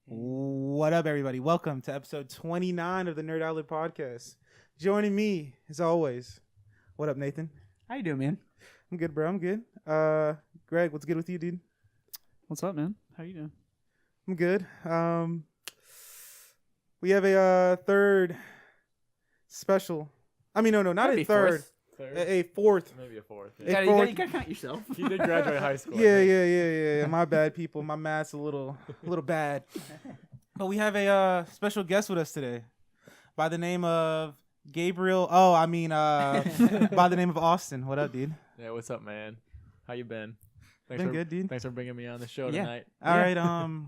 What up, everybody? Welcome to episode 29 of the Nerd Outlet Podcast. Joining me, as always, what up, Nathan? How you doing, man? I'm good, bro. I'm good. Greg, what's good with you, dude? What's up, man? How you doing? I'm good. We have a third special. I mean, no, not Maybe a third. Third? A fourth. Maybe a fourth. A You gotta, fourth. you gotta count yourself. He did graduate high school. I Yeah, think. yeah. My bad, people. My math's a little bad. But we have a special guest with us today, by the name of Gabriel. By the name of Austin. What up, dude? Yeah, what's up, man? How you been? Been good, dude. Thanks for bringing me on the show Yeah. tonight. All Yeah. right.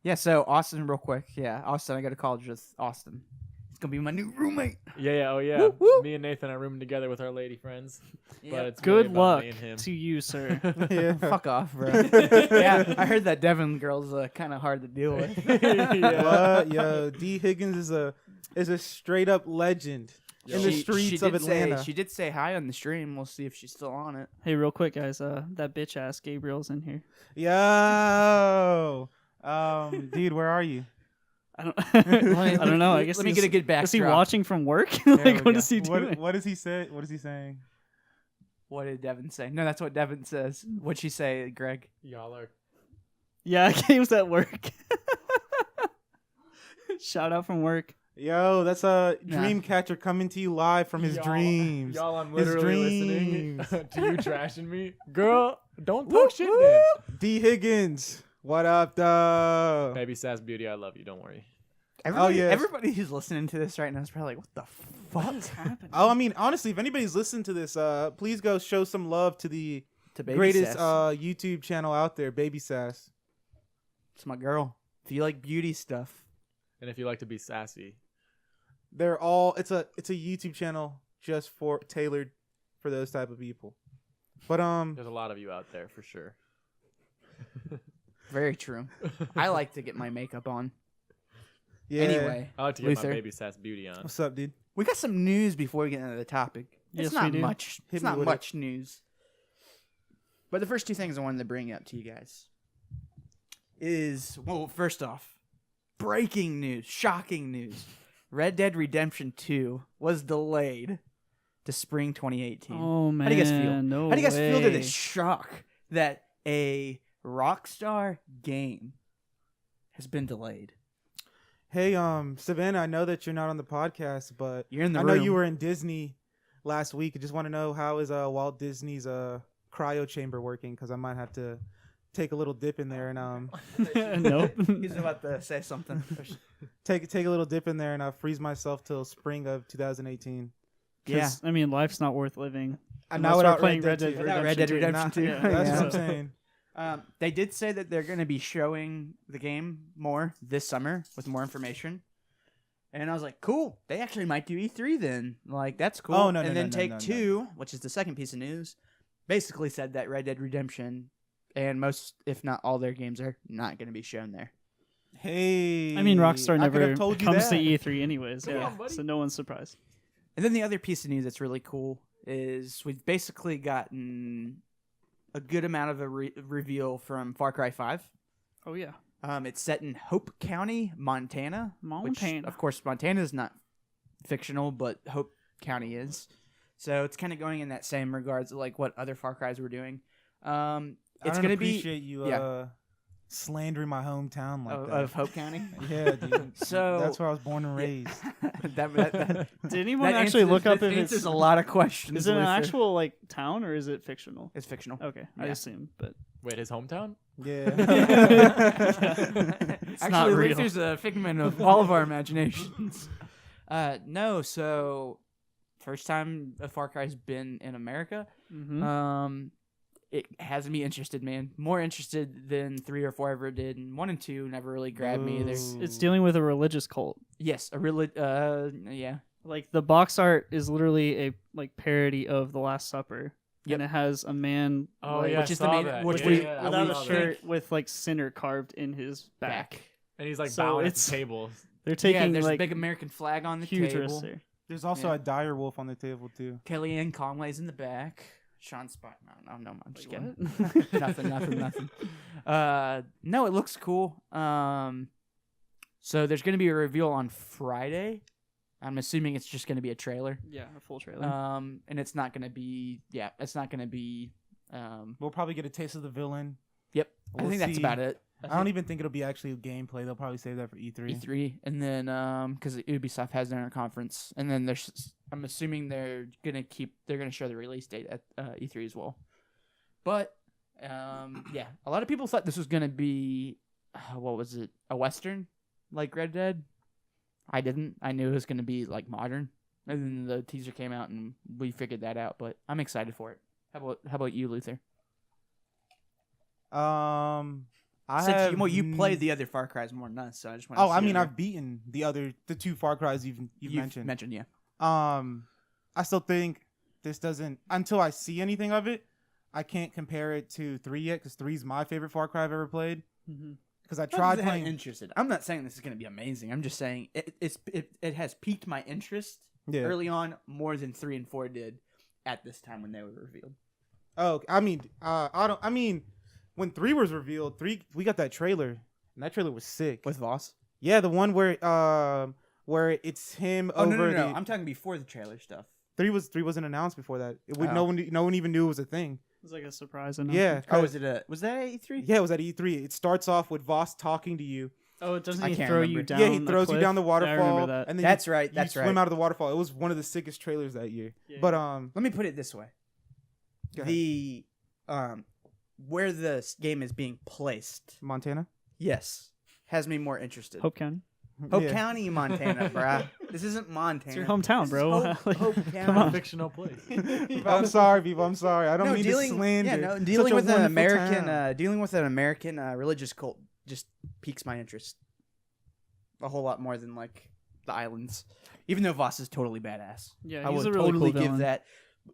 Yeah, so Austin, real quick. Yeah, Austin, I go to college with Austin. He's gonna be my new roommate. Yeah. Woo, woo. Me and Nathan are rooming together with our lady friends. But it's Good really about luck me and him. to you, sir. Yeah. Fuck off, bro. Yeah, I heard that Devin girl's kind of hard to deal with. Yeah. What? Yo, D. Higgins is a straight up legend in the streets of Atlanta. She did say hi on the stream. We'll see if she's still on it. Hey, real quick, guys. That bitch ass Gabriel's in here. Yo, dude, where are you? I don't. I don't know. I guess Let me he's- get a good backdrop. Is he watching from work? There Like, we what go. is he doing? What does he say? What is he saying? What did Devin say? No, that's what Devin says. What'd she say, Greg? Y'all are. Yeah, he was at work. Shout out from work. Yo, that's a Dreamcatcher coming to you live from his dreams. Y'all, I'm His literally dreams. listening to you trashing me. Girl, don't talk shit then. D. Higgins, what up, though? Baby Sass Beauty, I love you. Don't worry. Everybody, yes. everybody who's listening to this right now is probably like, what the fuck's happening? Oh, I mean, honestly, if anybody's listening to this, please go show some love to the To Baby greatest Sass. YouTube channel out there, Baby Sass. It's my girl. If you like beauty stuff. And if you like to be sassy, They're all it's a YouTube channel just for tailored for those type of people. But there's a lot of you out there for sure. Very true. I like to get my makeup on. yeah. Anyway, I like to get Luther. my Baby Sass Beauty on. What's up, dude? we got some news before we get into the topic. Yes, It's we not do. much. Hit It's me not with it. much news. But the first two things I wanted to bring up to you guys is, well, first off, breaking news, shocking news. Red Dead Redemption 2 was delayed to spring 2018. Oh man, How do you guys feel? No How do you guys feel to way. this shock that a Rockstar game has been delayed? Hey, Savannah, I know that you're not on the podcast, but You're in the I room. know you were in Disney last week. I just want to know how is Walt Disney's cryo chamber working, because I might have to take a little dip in there and Nope. He's about to say something. take a little dip in there and freeze myself till spring of 2018. Yeah. 'Cause, I mean, life's not worth living. And Unless now we're without playing Red Dead Red 2. Dead Red Dead Redemption 2. Yeah. That's Yeah. what I'm saying. They did say that they're going to be showing the game more this summer with more information. And I was like, cool. They actually might do E3 then. Like, that's cool. Oh, no, and no, then no, no, Take no, no. Two, which is the second piece of news, basically said that Red Dead Redemption and most, if not all their games are not going to be shown there. Hey, I mean, Rockstar I could never have told you comes to that. E3 anyways. Come Yeah, on, buddy. so no one's surprised. And then the other piece of news that's really cool is we've basically gotten a good amount of a reveal from Far Cry 5. Oh yeah, It's set in Hope County, Montana. Which, Montana. of course, Montana is not fictional, but Hope County is. So it's kind of going in that same regards, like what other Far Cries were doing. It's going to be appreciate you yeah. slandering my hometown like that. of Hope County. Yeah, dude. So That's where I was born and Yeah. raised. that Did anyone actually look up if answers it's a lot of questions. is it an Luther. actual like town or is it fictional? It's fictional. Okay, I Yeah. assume, but Wait, his hometown? Yeah. It's Actually, not real. Luther's a figment of all of our imaginations. No, so first time a Far Cry's been in America. Mhm. It has me interested, man. More interested than 3 or 4 ever did, and 1 and 2 never really grabbed me either. It's dealing with a religious cult. Yes, a really, yeah. Like the box art is literally a like parody of The Last Supper. Yep. And it has a man Oh, like, yeah, which is the saw main- that. which Yeah, we- yeah, without I a saw that. shirt with like sinner carved in his back. And he's like So bowing at it's- the table. They're Yeah, taking there's like a big American flag on the huge table. risks there. There's also Yeah. a dire wolf on the table too. Kellyanne Conway's in the back. Sean Spot. No, I'm just Wait, kidding. what? nothing. No, it looks cool. So there's going to be a reveal on Friday. I'm assuming it's just going to be a trailer. Yeah, a full trailer. And it's not going to be. Yeah, it's not going to be. We'll probably get a taste of the villain. Yep. I We'll think that's see. about it. I don't even think it'll be actually gameplay. They'll probably save that for E3. E3, and then because Ubisoft has their own conference, and then I'm assuming they're gonna show the release date at E3 as well. But yeah, a lot of people thought this was gonna be what was it, a Western like Red Dead? I didn't. I knew it was gonna be like modern, and then the teaser came out, and we figured that out. But I'm excited for it. How about you, Luther? You played the other Far Cry's more than us, so I just want to Oh, I mean, I've beaten the two Far Cry's you've mentioned. Yeah. I still think this doesn't, until I see anything of it, I can't compare it to 3 yet, because 3 is my favorite Far Cry I've ever played. Because I tried playing. Interested. I'm not saying this is going to be amazing. I'm just saying it has piqued my interest early on more than 3 and 4 did at this time when they were revealed. Oh, I mean, when 3 was revealed, we got that trailer, and that trailer was sick. With Voss? Yeah, the one where it's him over. No. I'm talking before the trailer stuff. 3 wasn't announced before that. Oh. No one even knew it was a thing. It was like a surprise. Yeah. Was that at E3? Yeah, it was at E3. It starts off with Voss talking to you. Oh, doesn't I he can't throw remember. you down? Yeah, he a throws you cliff? down the Yeah, I waterfall. remember that. And then That's you right. That's swim out of the waterfall. It was one of the sickest trailers that year. Yeah. But Let me put it this way. go ahead. The where this game is being placed, Montana. yes, has me more interested. Hope County. Hope Yeah. County, Montana, bruh. This isn't Montana. It's your hometown, bro. Hope, Hope County. Come on. Fictional place. I'm sorry, people. I'm sorry. I don't No, mean dealing, to slander. yeah, no, Such dealing a with an wonderful American, town. religious cult just piques my interest a whole lot more than like the islands. Even though Voss is totally badass, Yeah, I he's would a really totally cool give villain.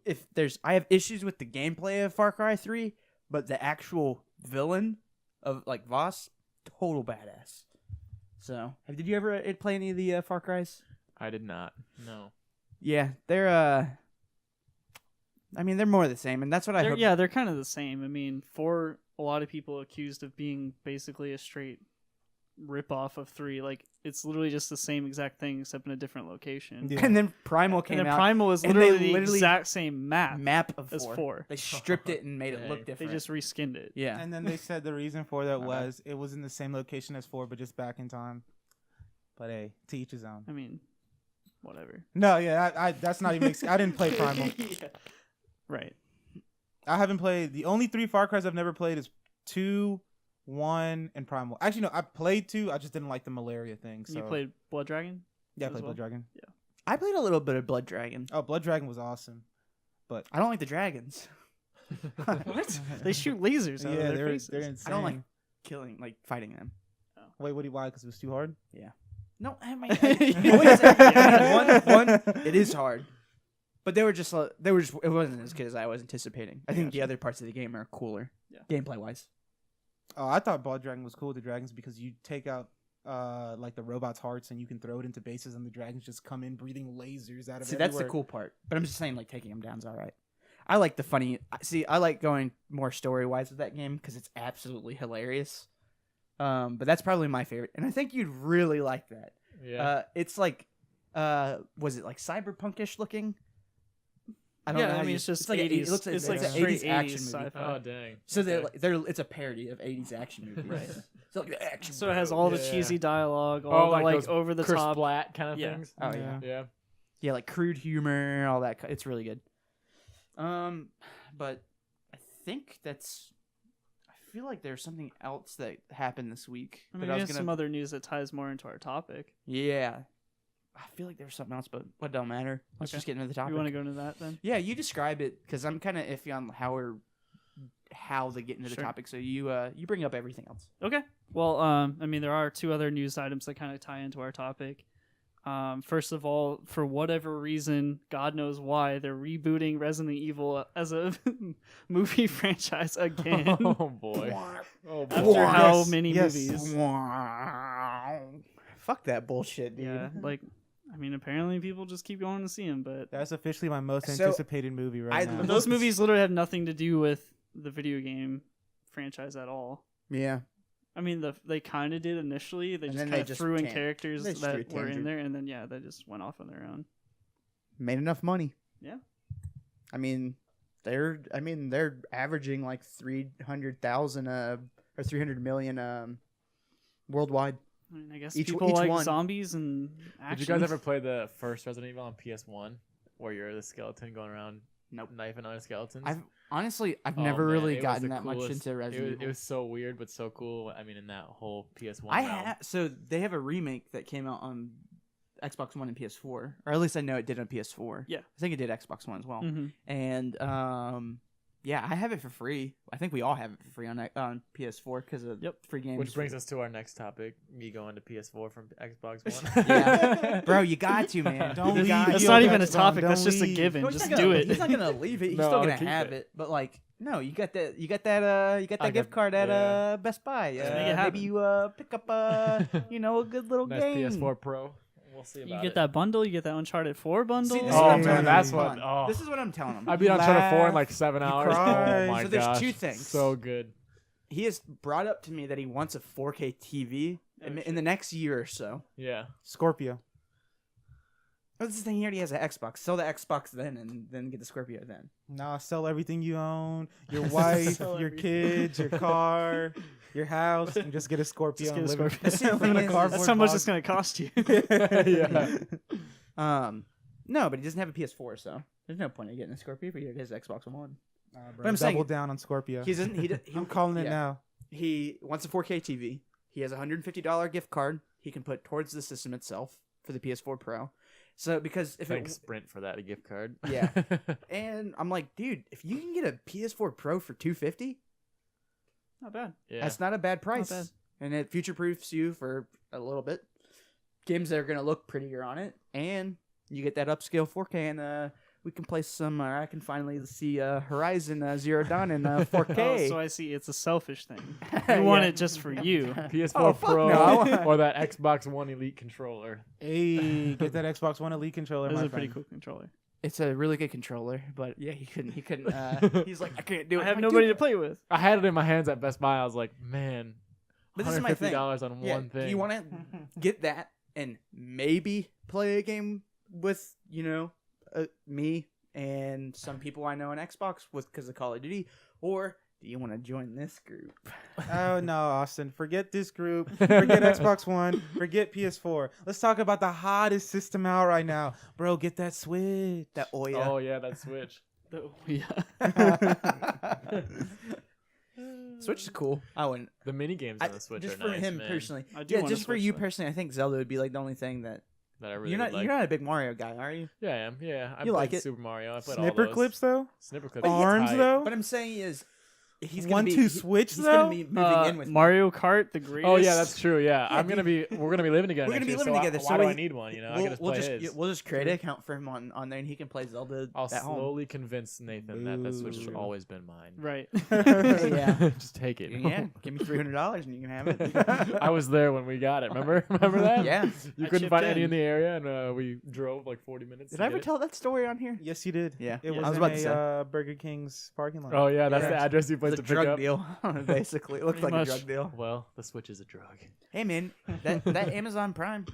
that. I have issues with the gameplay of Far Cry 3, but the actual villain of like Voss, total badass. So, did you ever play any of the Far Cry's? I did not. No. Yeah, they're I mean, they're more the same, and that's what I hope. Yeah, they're kind of the same. I mean, for a lot of people accused of being basically a straight rip-off of 3, like, it's literally just the same exact thing except in a different location. Yeah. And then Primal came And then out. Primal is and literally they the literally- exact same map of as 4. They stripped it and made it look Dang. They different. just reskinned it. yeah. And then they said the reason for that My was it was in the same location as 4, but just back in time. But hey, to each his own. I mean, whatever. No, yeah, I that's not even. I didn't play Primal. Right. I haven't played. The only 3 Far Cry's I've never played is 2, 1, and Primal. Actually, no, I played 2. I just didn't like the malaria thing. So You played Blood Dragon? yeah, I as played well? Blood Dragon. I played a little bit of Blood Dragon. Oh, Blood Dragon was awesome. I don't like the dragons. What? They shoot lasers out Yeah, of their they're faces. insane. I don't like fighting them. Wait, why? Because it was too hard. No, I mean, one, it is hard. But it wasn't as good as I was anticipating. I think the other parts of the game are cooler, gameplay wise. Oh, I thought Blood Dragon was cool with the dragons because you take out like the robots' hearts and you can throw it into bases and the dragons just come in breathing lasers out of See, everywhere. that's the cool part. But I'm just saying, like, taking them down's all right. I like the funny. See, I like going more story wise with that game because it's absolutely hilarious. But that's probably my favorite, and I think you'd really like that. Yeah. It's like, was it like cyberpunkish looking? I don't Yeah, know. I how mean, you- it's just like 80s. It's like It's an like 80s straight action 80s movie. sci-fi. Oh dang. So Okay. they're it's a parody of 80s action movies. Right. So like action. So it has all the Yeah. cheesy dialogue, Oh, all the like like those over the Chris top. Blatt kind of Yeah. things. Oh yeah. Yeah. Yeah, like crude humor, all that. It's really good. But I think that's. I feel like there's something else that happened this week. I mean, that we I have was some other news that ties more into our topic. Yeah. I feel like there's something else, but what don't matter. Let's Okay. just get into the topic. You want to go into that then? Yeah, you describe it because I'm kind of iffy on how they get into the Sure. topic. So you bring up everything else. Okay. Well, I mean, there are 2 other news items that kind of tie into our topic. First of all, for whatever reason, God knows why, they're rebooting Resident Evil as a movie franchise again. Oh boy. Oh boy. After how Yes, many yes. movies? Fuck that bullshit, dude. Yeah, like, I mean, apparently people just keep going to see them, but That's officially my most So, anticipated movie right I now. love- those movies literally have nothing to do with the video game franchise at all. Yeah. I mean, they kind of did initially. They And just then kind they of just threw in can- characters they just threw a that were in tangent. there, and then they just went off on their own. Made enough money. Yeah. I mean, they're averaging like 300,000 or 300 million worldwide. I mean, I guess Each people like one. zombies and action. Did you guys ever play the first Resident Evil on PS1, where you're the skeleton going around Nope. knifing other skeletons? I've Oh, never man, really it was gotten the that much coolest- into Resident it Evil. was so weird, but so cool. I mean, in that whole PS1 I realm. so they have a remake that came out on Xbox One and PS4, or at least I know it did on PS4. Yeah. I think it did Xbox One as well. Mm-hmm. And yeah, I have it for free. I think we all have it for free on PS4 because of free games. Which brings us to our next topic: me going to PS4 from Xbox One. Yeah, bro, you got to, man. Don't You leave. got That's to. not even a Xbox, topic. don't That's just a leave. given. No, he's Just not do gonna- it. He's not gonna leave it. He's No, still I'll gonna keep have it. it. But like, no, you got that I gift got- card at yeah. Best Buy. Just make it Maybe happen. you pick up a good little Nice game. PS4 Pro. We'll see about You get it. that bundle. You get that Uncharted 4 bundle. See, this is Oh what I'm man, telling that's you. what. Hold Oh, on. This is what I'm telling him. I beat Uncharted 4 in like laugh, 7 you hours. cry. Oh my So there's gosh, two things. So good. He has brought up to me that he wants a 4K TV in the next year or so. Yeah. Scorpio. But this is the thing, he already has an Xbox. Sell the Xbox then, and then get the Scorpio then. Nah, sell everything you own, your wife, Sell your everything. kids, your car, your house, and just get a Scorpio. Just get a and live in- Scorpio. live in a That's cardboard That's how much box. it's gonna cost you. Yeah. No, but he doesn't have a PS4, so there's no point in getting a Scorpio if he has Xbox One. Nah, bro, But I'm saying- double down on Scorpio. He doesn't. He I'm calling it yeah. now. He wants a 4K TV. He has a $150 gift card he can put towards the system itself for the PS4 Pro. So because if Thanks it Sprint for that gift card. Yeah. and I'm like, dude, if you can get a PS4 Pro for $250, Not bad. Yeah. that's not a bad price. bad. And it future proofs you for a little bit. Games that are gonna look prettier on it, and you get that upscale 4K, and we can play some. I can finally see Horizon Zero Dawn in 4K. Oh, so I see. It's a selfish thing. You want Yeah. it just for you. PS4 Oh, fuck Pro no. or that Xbox One Elite controller. Hey, get that Xbox One Elite controller. This is my a pretty friend. cool controller. It's a really good controller, but yeah, he couldn't. He's like, I can't do it. I have I'm like, nobody "Dude." to play with. I had it in my hands at Best Buy. I was like, man, But this is my thing. $150 on Yeah, one thing. do you want to get that and maybe play a game with me and some people I know on Xbox with because of Call of Duty, or do you want to join this group? Oh no, Austin! Forget this group. Forget Xbox One. Forget PS4. Let's talk about the hottest system out right now, bro. Get that Switch. That Oh Oya. yeah, that Switch. Yeah. Switch is cool. I wouldn't. The mini games on the Switch just are for nice, him man. personally. I do Yeah, want a just for Switch, you though. personally, I think Zelda would be like the only thing that That I really you're not. would like. You're not a big Mario guy, are you? Yeah, I am. Yeah, I You like played it. Super Mario. I played all Snipper those. clips though. Snipper clips. But are Arms tight. though. What I'm saying is, he's gonna 1, be 2 he- Switch he's though. gonna be moving in with me. Mario Kart, the greatest. Oh yeah, that's true. Yeah, Yeah, I'm gonna be. We're gonna be living together. We're gonna next be year, living so together, Why so do we- I need one? You know, I We'll, can just we'll play just his. we'll just create an account for him on there, and he can play Zelda I'll at home. slowly convince Nathan that that Switch has Boo. always been mine. Right. Yeah. just take it. Yeah, give me $300 and you can have it. I was there when we got it. Remember that? Yeah. You I couldn't chipped find any in. in the area, and we drove like 40 minutes. Did to I ever get it. tell that story on here? Yes, you did. Yeah. It Yeah. was, I was in about to say. a Burger King's parking lot. Oh yeah, that's Yeah. the address you It placed was a to pick drug up. deal, basically. It looked Pretty like much. a drug deal. Well, the Switch is a drug. Hey, man, that Amazon Prime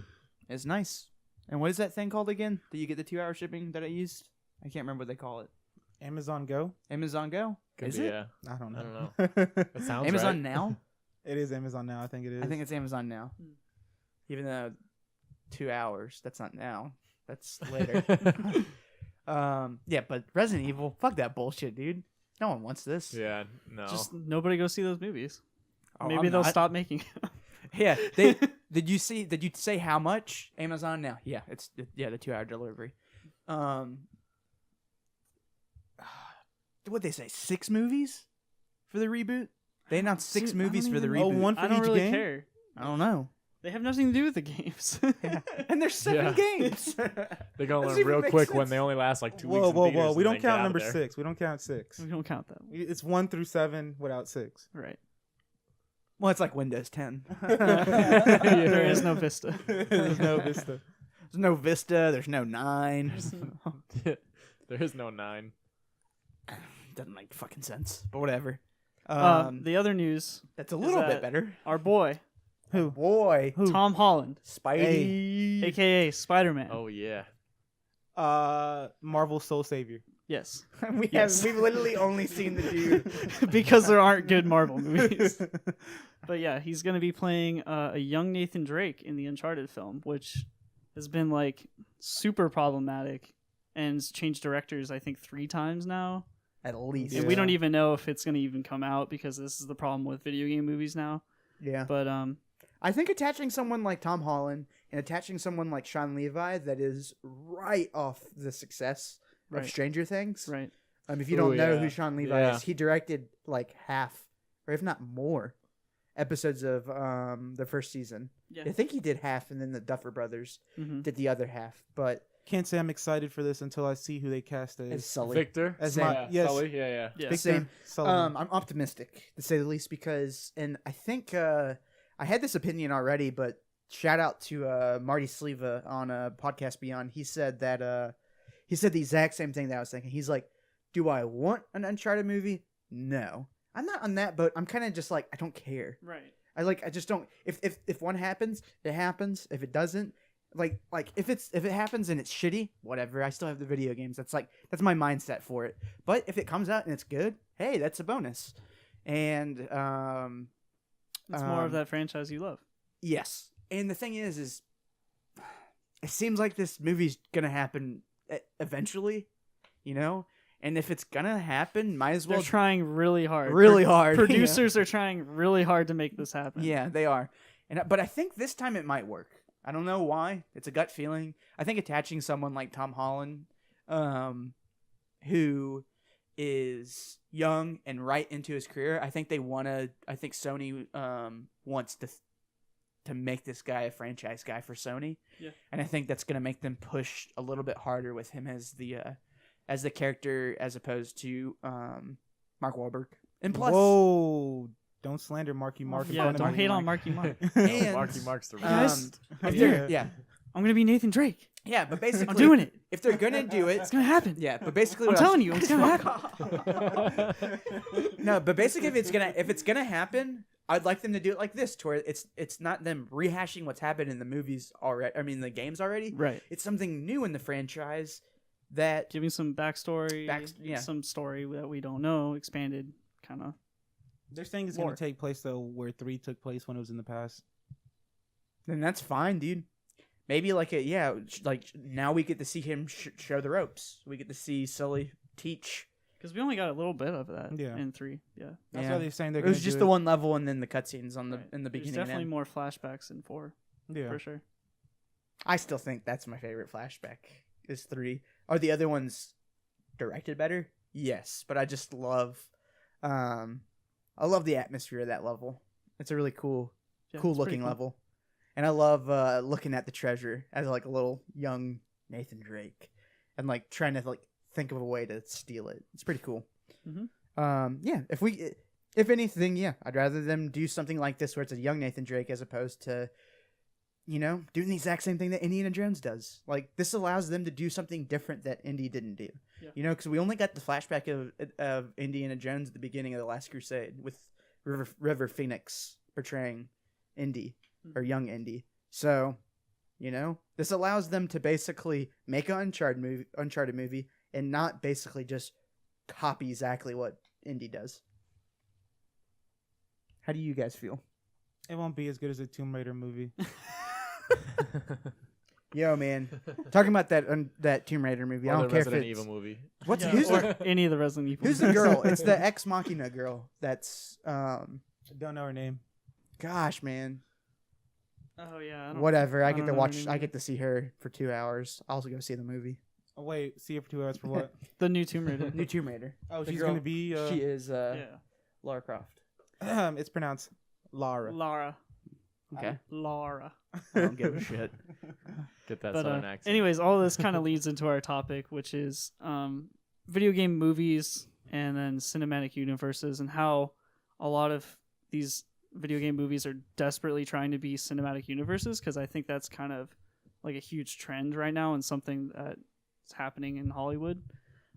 is nice. And what is that thing called again? That you get the 2-hour shipping that I used? I can't remember what they call it. Amazon Go. Amazon Go? Could Is be, it? yeah. I don't know. I don't know. It sounds Amazon right. Now? It is Amazon now. I think it is. I think it's Amazon Now. Hmm. Even though 2 hours, that's not now. That's later. Yeah, but Resident Evil, fuck that bullshit, dude. No one wants this. Yeah, no. Just nobody go see those movies. Oh, Maybe I'm they'll not. stop making. Yeah, did you say how much? Amazon Now. Yeah, it's the 2-hour delivery. What'd they say? 6 movies for the reboot? They announced 6 Dude, I movies don't for the even reboot. know. One for I don't each really game? care. I don't know. They have nothing to do with the games. And there's 7 Yeah. games. They're gonna Doesn't learn even real make quick when sense. they only last like 2 weeks. Whoa, in whoa, theaters whoa! and We then don't get count out of number there. 6. We don't count 6. we don't count that. It's 1 through 7 without 6. Right. Well, it's like Windows 10. There is no Vista. There's no Vista. There's no Vista. There's no 9. There is no 9. Doesn't make fucking sense. But whatever. The other news, That's a little bit that- better. our boy Who? Boy, Who? Tom Holland, Spidey. aka Spider-Man. Oh yeah. Marvel Soul Savior. Yes, We've literally only seen the dude. because there aren't good Marvel movies. But yeah, he's going to be playing a young Nathan Drake in the Uncharted film, which has been like super problematic and changed directors I think 3 times now. At least. And we don't even know if it's going to even come out because this is the problem with video game movies now. Yeah. But I think attaching someone like Tom Holland and attaching someone like Sean Levi that is right off the success of Right. Stranger Things. right, If you Ooh, don't know yeah. who Sean Levi Yeah. is, he directed like half, or if not more, episodes of the first season. yeah, I think he did half, and then the Duffer Brothers hmm did the other half. But Can't say I'm excited for this until I see who they cast it's as. Sully. Victor. As Same. my yes, Sully. Yeah, yeah. yeah. Victor Same. Sullivan. I'm optimistic to say the least because, and I think I had this opinion already, but shout out to Marty Sleva on a podcast Beyond. He said that he said the exact same thing that I was thinking. He's like, "Do I want an Uncharted movie? No, I'm not on that boat. I'm kind of just like I don't care. Right. I just don't. If one happens, it happens. If it doesn't, like if it happens and it's shitty, whatever. I still have the video games. That's my mindset for it. But if it comes out and it's good, hey, that's a bonus. And It's more of that franchise you love. yes. And the thing is it seems like this movie's gonna happen eventually, you know. And if it's gonna happen, might as They're well trying really hard. really hard. Producers are trying really hard to make this happen. Yeah, they are. But I think this time it might work. I don't know why. It's a gut feeling. I think attaching someone like Tom Holland, who is young and right into his career, I think Sony wants to make this guy a franchise guy for Sony. Yeah. And I think that's going to make them push a little bit harder with him as the character as opposed to Mark Wahlberg. And plus, Whoa! Don't slander Marky Mark. in Yeah, front of don't me. hate on Marky Mark. And- Marky Mark's the guys, if yeah. they're- yeah, I'm gonna be Nathan Drake. yeah, but basically, I'm doing it. If they're gonna do it, It's gonna happen. yeah, but basically, I'm what I was- telling you, it's gonna happen. No, but basically, if it's gonna happen, I'd like them to do it like this, to where it's not them rehashing what's happened in the movies already. I mean, the games already. Right. It's something new in the franchise that Giving some backstory, yeah. some story that we don't know, expanded kind of. They're saying it's More. going to take place though, where 3 took place when it was in the past. then that's fine, dude. Maybe like now we get to see him show the ropes. We get to see Sully teach. Because we only got a little bit of that Yeah. in 3. Yeah. That's Yeah. why they're saying they're. It was gonna just do the one level and then the cutscenes on the Right. in the There's beginning. and definitely end. more flashbacks in 4, Yeah. for sure. I still think that's my favorite flashback is 3. Are the other ones directed better? Yes, but I just love I love the atmosphere of that level. It's a really cool Yeah, cool it's pretty looking level. And I love looking at the treasure as like a little young Nathan Drake and like trying to like think of a way to steal it. It's pretty cool. Mhm. Yeah, if anything, yeah, I'd rather them do something like this where it's a young Nathan Drake as opposed to, you know, doing the exact same thing that Indiana Jones does. Like, this allows them to do something different that Indy didn't do. Yeah. You know, because we only got the flashback of Indiana Jones at the beginning of The Last Crusade with River Phoenix portraying Indy, or young Indy. So, you know, this allows them to basically make an Uncharted movie and not basically just copy exactly what Indy does. How do you guys feel? It won't be as good as a Tomb Raider movie. Yo, man, talking about that Tomb Raider movie. I Or don't the care Resident if it's Evil movie. what's Yeah, who's or the, any of the Resident Evil. who's the girl? It's the Ex Machina girl. That's I don't know her name. gosh, man. Oh yeah. I don't- Whatever. I I get don't to know her watch. name I either. get to see her for 2 hours. I'll also go see the movie. Oh, wait, see her for 2 hours for what? The new Tomb Raider. New Tomb Raider. Oh, The she's girl- going to be. she is yeah. Lara Croft. It's pronounced Lara. Lara. Okay. Lara. I don't give a shit. Get that But southern accent. anyways, all this kind of leads into our topic, which is video game movies and then cinematic universes, and how a lot of these video game movies are desperately trying to be cinematic universes, because I think that's kind of like a huge trend right now and something that's happening in Hollywood.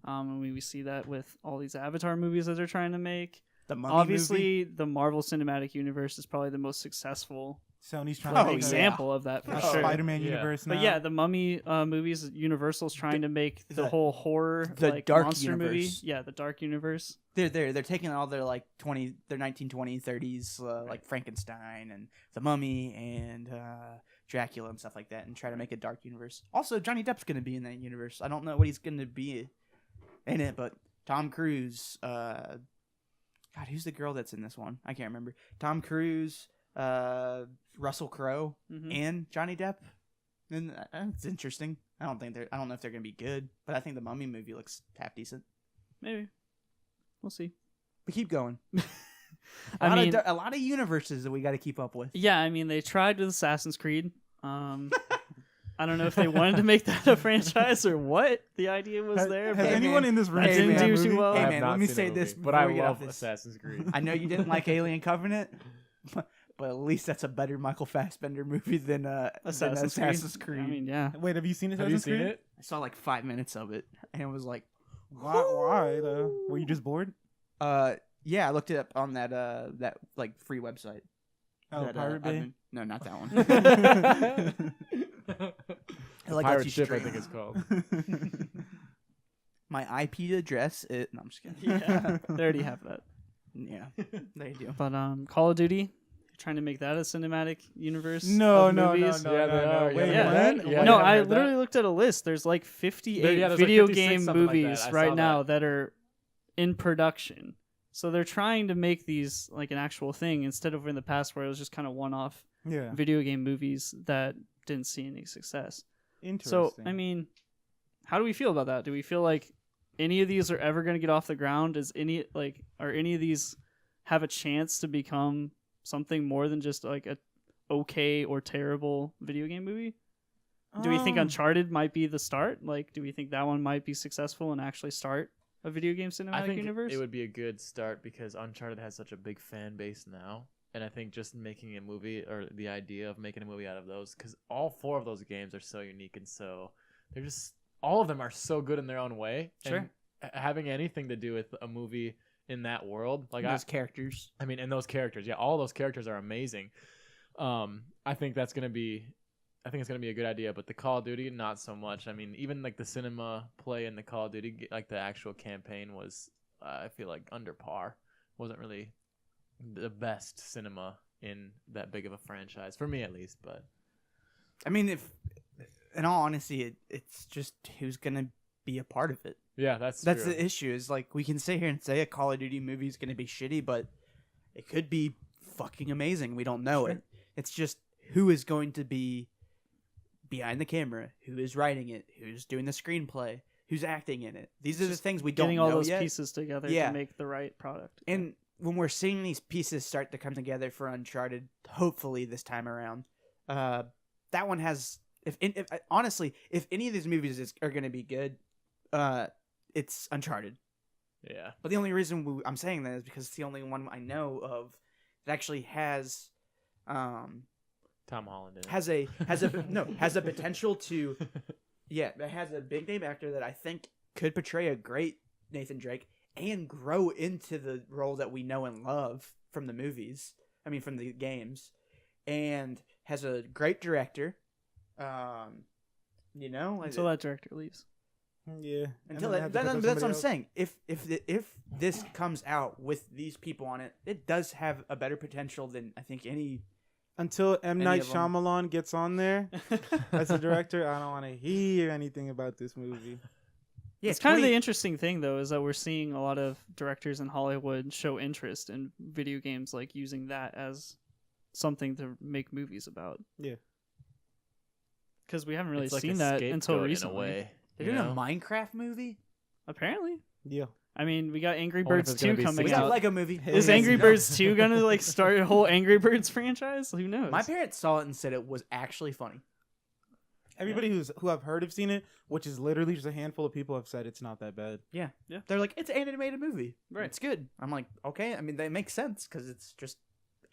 And we see that with all these Avatar movies that they're trying to make. The Mummy obviously the Marvel Cinematic Universe is probably the most successful Sony's trying Oh, to yeah. make example of that for Oh, sure. Spider-Man Yeah. universe now. But yeah, the Mummy movies, Universal's trying to make the whole horror, the like dark monster movie. universe. Yeah, the dark universe. They're taking all their like 1920s, 30s like Frankenstein and the Mummy and Dracula and stuff like that, and try to make a dark universe. Also, Johnny Depp's gonna be in that universe. I don't know what he's gonna be in it, but Tom Cruise. God, who's the girl that's in this one? I can't remember. Tom Cruise, Russell Crowe, Mhm. and Johnny Depp. And it's interesting. I don't know if they're gonna be good, but I think the Mummy movie looks half decent. Maybe we'll see. But keep going. I mean, A lot of universes that we got to keep up with. yeah, I mean they tried with Assassin's Creed. I don't know if they wanted to make that a franchise or what the idea was there. Has Hey, But anyone man. in this room That seen didn't that do movie? too well. Hey, I have man, not let me seen say the movie, this but I before we get off love this. Assassin's Creed. I know you didn't like Alien Covenant, but at least that's a better Michael Fassbender movie than Assassin's Creed. I mean, yeah. Wait, have you seen Have you Assassin's seen Creed? it? I saw like 5 minutes of it, and it was like, Why though? Were you just bored? yeah, I looked it up on that that like free website. Oh, that, Pirate I've Bay. been- no, not that one. The like Pirate lets you Ship, I stream. think it's called. My IP address. No, I'm just kidding. Yeah, they already have that. Yeah, they do. But Call of Duty, trying to make that a cinematic universe. No, of no, no, movies. no, Yeah, no, they no. are. Wait, Yeah. what? Yeah, No, I I heard that. literally looked at a list. There's like 58 Yeah, there's like video 56, game something like that. movies I right saw now that are in production. So they're trying to make these like an actual thing instead of in the past where it was just kind of one-off Yeah. video game movies that didn't see any success. Interesting. So, I mean, how do we feel about that? Do we feel like any of these are ever going to get off the ground? Are any of these have a chance to become something more than just like a okay or terrible video game movie? Do we think Uncharted might be the start? Like, do we think that one might be successful and actually start a video game cinematic I think universe? it would be a good start because Uncharted has such a big fan base now. And I think just making a movie or the idea of making a movie out of those, because all 4 of those games are so unique and so they're just, all of them are so good in their own way. Sure. And having anything to do with a movie in that world, like Those characters. I mean, and those characters, yeah, all those characters are amazing. I think it's gonna be a good idea, but the Call of Duty, not so much. I mean, even like the cinema play in the Call of Duty, like the actual campaign was, I feel like under par. Wasn't really the best cinema in that big of a franchise for me, at least. But I mean, if in all honesty, it's just who's gonna be a part of it. yeah, that's That's true. the issue. Is like we can sit here and say a Call of Duty movie is gonna be shitty, but it could be fucking amazing. We don't know it. It's just who is going to be behind the camera, who is writing it, who's doing the screenplay, who's acting in it. These are the things we don't Getting know all those yet. pieces together Yeah. to make the right product. And when we're seeing these pieces start to come together for Uncharted, hopefully this time around, that one has. If honestly, if any of these movies are going to be good, it's Uncharted. Yeah, But the only reason I'm saying that is because it's the only one I know of that actually has, Tom Holland in it. has a potential to, yeah, that has a big name actor that I think could portray a great Nathan Drake and grow into the role that we know and love from the movies. I mean, from the games, and has a great director. You know, Until that director leaves. Yeah. until And then that, they have to pick up that's what I'm somebody else. saying. If this comes out with these people on it, it does have a better potential than I think any. Until M. Any Night of 'em. Shyamalan gets on there as a director, I don't want to hear anything about this movie. Yeah, It's kind of the interesting thing, though, is that we're seeing a lot of directors in Hollywood show interest in video games, like using that as something to make movies about. Yeah. Because we haven't really It's like seen a that until scapegoat recently. In a way, They're you doing know? a Minecraft movie. Apparently. Yeah. I mean, we got Angry Wonder if Birds it's gonna 2 be coming We successful. got out. a Lego movie. Is Who Angry knows? Birds 2 going to like start a whole Angry Birds franchise? Who knows? My parents saw it and said it was actually funny. Everybody who I've heard have seen it, which is literally just a handful of people, have said it's not that bad. Yeah. They're like, it's an animated movie. Right. It's good. I'm like, okay. I mean, that makes sense because it's just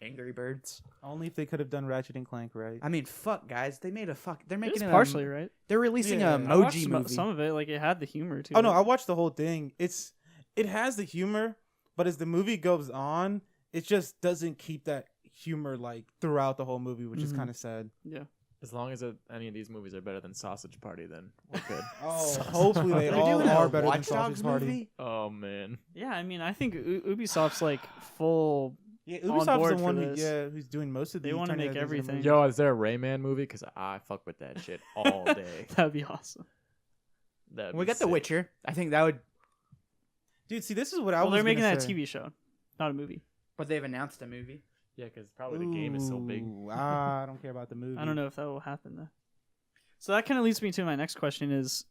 Angry Birds. Only if they could have done Ratchet and Clank right. I mean, fuck, guys. They made a fuck. They're It's making partially right. They're releasing Yeah. a I watched emoji movie. some of it. Like, it had the humor, too. Oh no, I watched the whole thing. It has the humor, but as the movie goes on, it just doesn't keep that humor like throughout the whole movie, which is Mhm. kind of sad. Yeah. As long as any of these movies are better than Sausage Party, then we're good. Oh, hopefully they They're all doing are a better than Watch Sausage Dogs Party. movie. Oh man. Yeah, I mean, I think Ubisoft's like full. Yeah, On Ubisoft's board the for one who, this. who's doing most of the. They wanna turning make ideas into everything. movies. Yo, is there a Rayman movie? Because I fuck with that shit all day. That'd be awesome. That'd We be got The sick. Witcher. I think that would. Dude, see, this is what I Well, was they're making gonna that a say. TV show, not a movie. But they've announced a movie. Yeah, because probably the game is so big. Ooh, I don't care about the movie. I don't know if that will happen though. So that kind of leads me to my next question: is,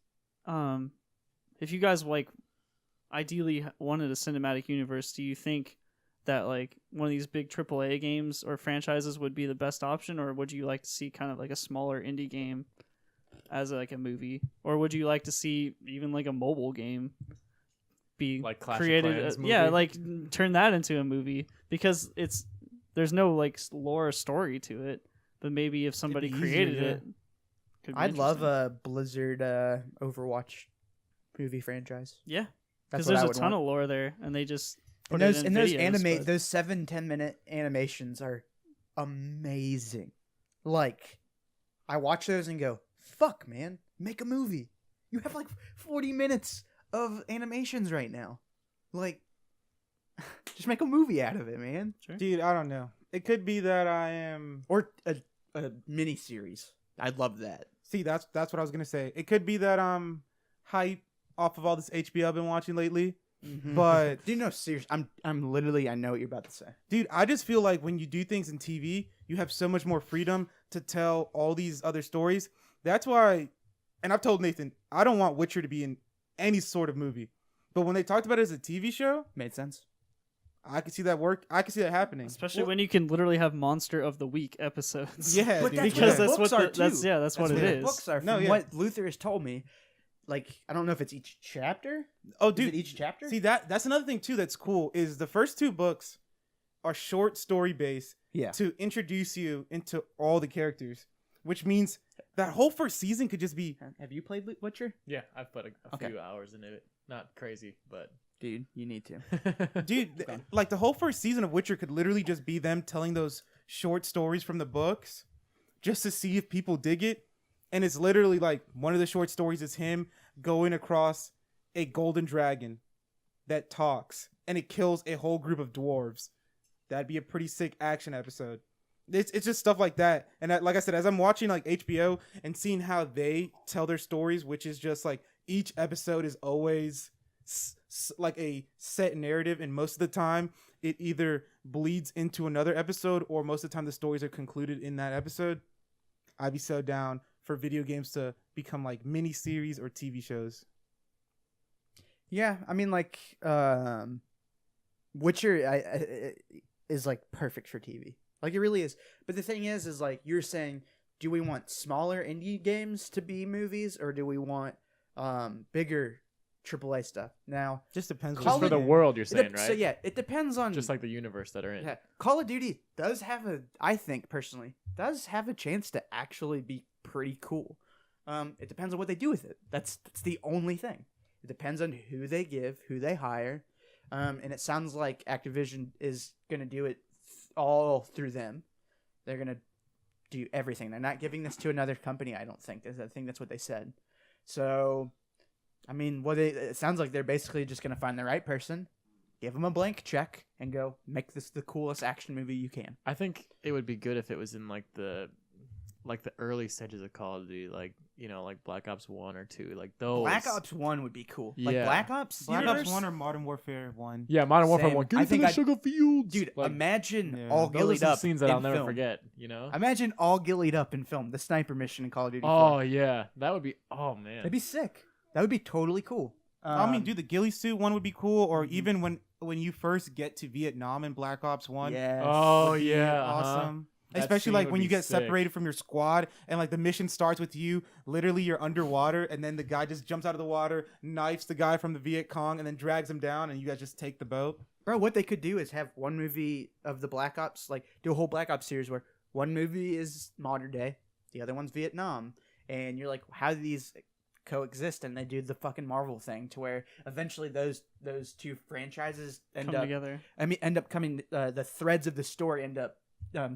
if you guys like, ideally wanted a cinematic universe, do you think that like one of these big AAA games or franchises would be the best option, or would you like to see kind of like a smaller indie game as like a movie, or would you like to see even like a mobile game be Like Clash of created? Clans Yeah, movie? like turn that into a movie because there's no like lore or story to it. But maybe if somebody easier, created yeah. it, could be I'd love interesting. a Blizzard Overwatch movie franchise. Yeah, That's because what there's I a would ton want. of lore there, and they just put And those it in videos, but- those 7-10 minute animations are amazing. Like, I watch those and go, "Fuck, man, make a movie." You have like 40 minutes of animations right now. Like, just make a movie out of it, man. Dude, I don't know. It could be that I am. Or a mini series. I'd love that. See, that's what I was gonna say. It could be that I'm hype off of all this HBO I've been watching lately. But Dude, no, serious. I'm literally. I know what you're about to say. dude, I just feel like when you do things in TV, you have so much more freedom to tell all these other stories. That's why, and I've told Nathan, I don't want Witcher to be in any sort of movie. But when they talked about it as a TV show, Made sense. I could see that work. I could see that happening. especially when you can literally have Monster of the Week episodes. Yeah, But dude. that's because what the that's what books are, that's too. yeah, that's what it the is. books are. From No, yeah. what Luther has told me, like, I don't know if it's each chapter. Oh, Is dude, it each chapter? see that's another thing too that's cool is the first two books are short story based Yeah. to introduce you into all the characters, which means that whole first season could just be Have you played Witcher? Yeah, I've put a Okay. few hours into it. Not crazy, but Dude, you need to. dude like the whole first season of Witcher could literally just be them telling those short stories from the books just to see if people dig it. And it's literally like one of the short stories is him going across a golden dragon that talks and it kills a whole group of dwarves. That'd be a pretty sick action episode. It's just stuff like that. And like I said, as I'm watching like HBO and seeing how they tell their stories, which is just like each episode is always like a set narrative, and most of the time it either bleeds into another episode or most of the time the stories are concluded in that episode. I'd be so down for video games to become like mini series or TV shows. Yeah, I mean, like, Witcher is like perfect for TV. Like, it really is. But the thing is like you're saying, do we want smaller indie games to be movies, or do we want bigger AAA stuff? Now, Just depends. Call just for it- the world, you're it saying, dep- right? so yeah, it depends on Just like the universe that are in. Yeah, Call of Duty does have I think personally, does have a chance to actually be pretty cool. It depends on what they do with it. That's the only thing. It depends on who they give, who they hire, and it sounds like Activision is gonna do it all through them. They're gonna do everything. They're not giving this to another company. I don't think. I think that's what they said. So, I mean, it sounds like they're basically just gonna find the right person, give them a blank check, and go make this the coolest action movie you can. I think it would be good if it was in like the early stages of Call of Duty, like, you know, like Black Ops 1 or 2, like those. Black Ops 1 would be cool. Like Yeah. Black Ops Black universe? Ops 1 or Modern Warfare 1. Yeah, Modern Warfare Same. 1. Get I into think the I'd- sugar fields. Dude, Like, imagine Yeah. all those are gillied some up scenes that I'll in never film. forget, you know? Imagine all gillied up in film. The sniper mission in Call of Duty 4. Oh, yeah. That would be, oh, man. That'd be sick. That would be totally cool. I mean, dude, the ghillie suit one would be cool, or even when you first get to Vietnam in Black Ops 1. yes. Oh, would be yeah. awesome. That Especially scene like would when be you get sick. separated from your squad and like the mission starts with you literally you're underwater and then the guy just jumps out of the water, knifes the guy from the Viet Cong and then drags him down and you guys just take the boat. Bro, what they could do is have one movie of the Black Ops, like do a whole Black Ops series where one movie is modern day, the other one's Vietnam, and you're like, how do these coexist and they do the fucking Marvel thing to where eventually those two franchises Come together. end up coming. The threads of the story end up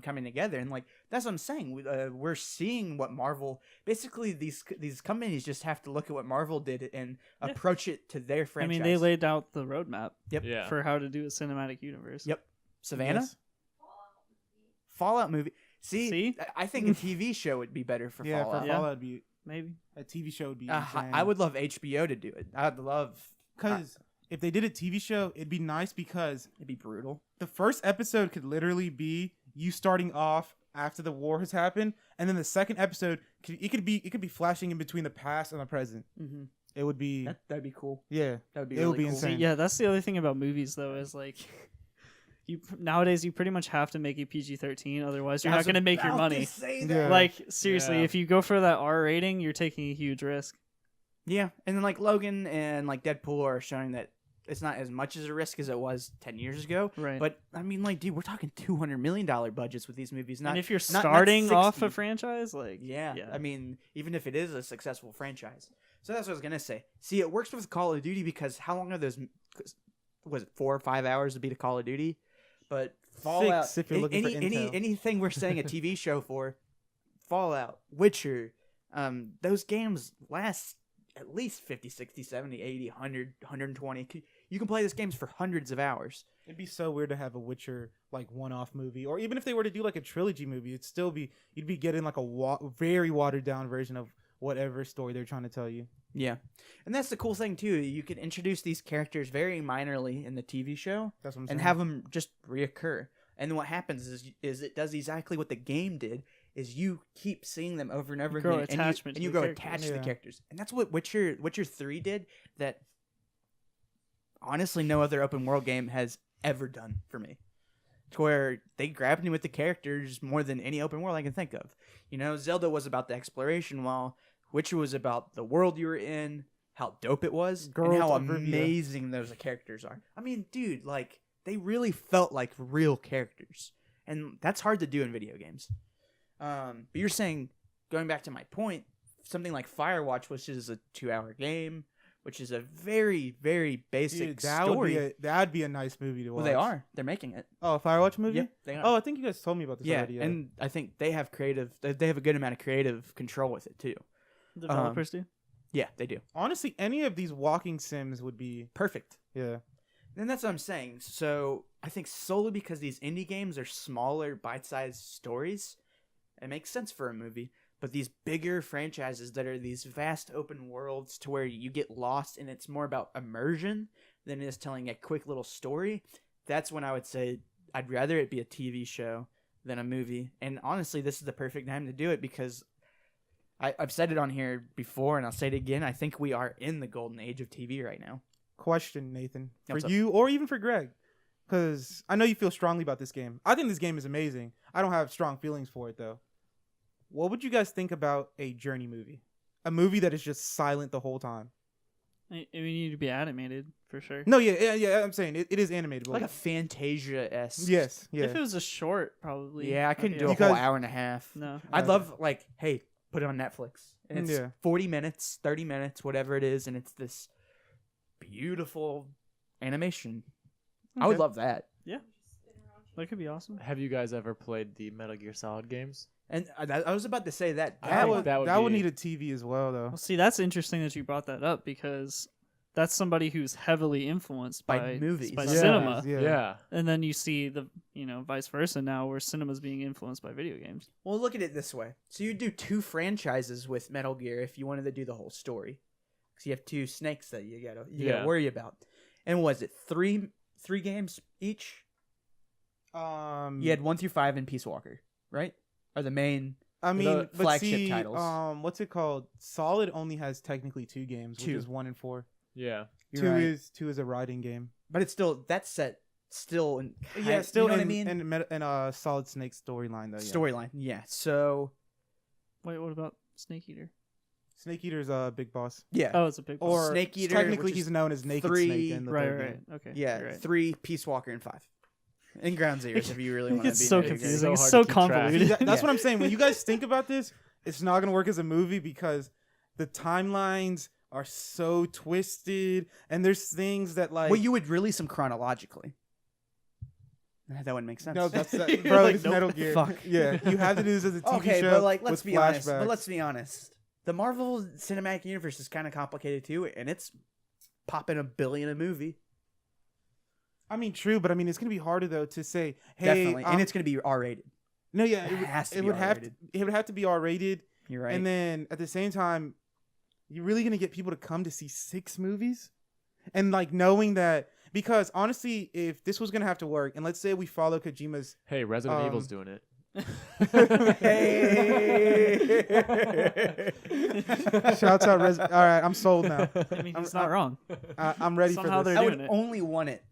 coming together, and like that's what I'm saying. We're seeing what Marvel basically these companies just have to look at what Marvel did and Yeah. approach it to their I franchise. mean, they laid out the roadmap Yeah. for how to do a cinematic universe. Yep. Savannah, Yes. Fallout movie. See? See? I think a TV show would be better for Yeah, Fallout. for Yeah. Fallout would be Maybe. a TV show would be. I would love HBO to do it. I'd love. because if they did a TV show, it'd be nice because It'd be brutal. the first episode could literally be you starting off after the war has happened, and then the second episode could be flashing in between the past and the present. Mm-hmm. It would be That'd be cool. yeah. That would be It really would be cool. insane. Yeah, that's the other thing about movies, though, is like nowadays you pretty much have to make it PG-13, otherwise you're not going to make your money. Yeah. Like seriously, Yeah. if you go for that R rating, you're taking a huge risk. Yeah, and then like Logan and like Deadpool are showing that it's not as much as a risk as it was 10 years ago. Right. But I mean, like, dude, we're talking $200 million budgets with these movies. Not and if you're not starting off 60. a franchise, like Yeah. I mean, even if it is a successful franchise. So that's what I was gonna say. See, it works with Call of Duty because how long are those? Was it 4 or 5 hours to beat a Call of Duty? But Fallout. if you're looking for intel. Anything we're saying a TV show for, Fallout, Witcher, those games last at least 50, 60, 70, 80, 100, 120. You can play these games for hundreds of hours. It'd be so weird to have a Witcher like one-off movie, or even if they were to do like a trilogy movie, it'd still be you'd be getting like a very watered down version of whatever story they're trying to tell you. Yeah. And that's the cool thing too. You can introduce these characters very minorly in the TV show That's what I'm saying. and have them just reoccur. And what happens is it does exactly what the game did. Is you keep seeing them over and over You grow again, and attachment to you the grow characters. attached to the Yeah. characters, and that's what Witcher 3 did. That honestly, no other open world game has ever done for me. To where they grabbed me with the characters more than any open world I can think of. You know, Zelda was about the exploration, while Witcher was about the world you were in, how dope it was, Geralt and how of Rivia. amazing those characters are. I mean, dude, like they really felt like real characters, and that's hard to do in video games. But you're saying, going back to my point, something like Firewatch, which is a 2-hour game, which is a very, very basic Dude, that story. would be a nice movie to watch. Well, they are. They're making it. Oh, a Firewatch movie? Yeah, they are. Oh, I think you guys told me about this yeah, already. and I think they have they have a good amount of creative control with it too. developers do. Yeah, they do. honestly, any of these walking sims would be Perfect. yeah. And that's what I'm saying. So I think solely because these indie games are smaller, bite-sized stories, it makes sense for a movie. But these bigger franchises that are these vast open worlds to where you get lost and it's more about immersion than it is telling a quick little story, that's when I would say I'd rather it be a TV show than a movie. And honestly, this is the perfect time to do it because I've said it on here before and I'll say it again. I think we are in the golden age of TV right now. Question, Nathan, for What's up? you or even for Greg, because I know you feel strongly about this game. I think this game is amazing. I don't have strong feelings for it though. What would you guys think about a Journey movie? A movie that is just silent the whole time. I mean, you need to be animated for sure. No, yeah. I'm saying it is animated. but Like a Fantasia-esque. yes, yeah. If it was a short, probably. Yeah, I couldn't Okay. do a Because- whole hour and a half. No. I'd love like, hey, put it on Netflix. And it's Yeah. 40 minutes, 30 minutes, whatever it is, and it's this beautiful animation. I would Okay. love that. That could be awesome. Have you guys ever played the Metal Gear Solid games? And I was about to say that. I That think would that would be- need a TV as well though. Well, see, that's interesting that you brought that up because that's somebody who's heavily influenced By by movies. by Yeah. cinema. Yeah. And then you see the, vice versa now where cinema's being influenced by video games. Well, look at it this way. So you do 2 franchises with Metal Gear if you wanted to do the whole story. Because you have 2 snakes that you gotta Yeah. worry about. And was it 3 games each? You had 1 through 5 in Peace Walker, right? Are the main. I mean, the but flagship see, titles. what's it called? Solid only has technically 2 games, 2. which is 1 and 4. Yeah. You're Two right. is a riding game. But it's still that's set still in Yeah, still you know in, what I mean? in Solid Snake storyline though. Yeah. Storyline. Yeah. So Wait, what about Snake Eater? Snake Eater's a big boss, yeah. Oh, it's a big or Snake Eater, technically which is he's known as Naked 3 Snake in the Right, third right. game. Okay. yeah, you're right. 3 Peace Walker and 5. And Ground Zeroes if you really want to be It's so nitty-gritty. confusing. So It's hard so to keep track. convoluted. See, that's Yeah. what I'm saying. When you guys think about this, it's not gonna work as a movie because the timelines are so twisted, and there's things that like. Well, you would release them chronologically. That wouldn't make sense. No, that's You're bro. like, It's nope. Metal Gear. Fuck. Yeah, you have to do this as a TV okay, show. but like, let's with be honest. But flashbacks. let's be honest. The Marvel Cinematic Universe is kind of complicated too, and it's popping $1 billion a movie. I mean, true, but I mean, it's gonna be harder though to say, hey, Definitely, and it's going to be R-rated. no, yeah, it has to it be would have to, R-rated. it would have to be R-rated, You're right. and then at the same time, you're really gonna get people to come to see 6 movies, and like knowing that because honestly, if this was gonna have to work, and let's say we follow Kojima's, Hey, Resident Evil's doing it. Hey. shouts out, all right, I'm sold now. I mean, he's not wrong. I'm ready Somehow for this. they're I doing would it. only want it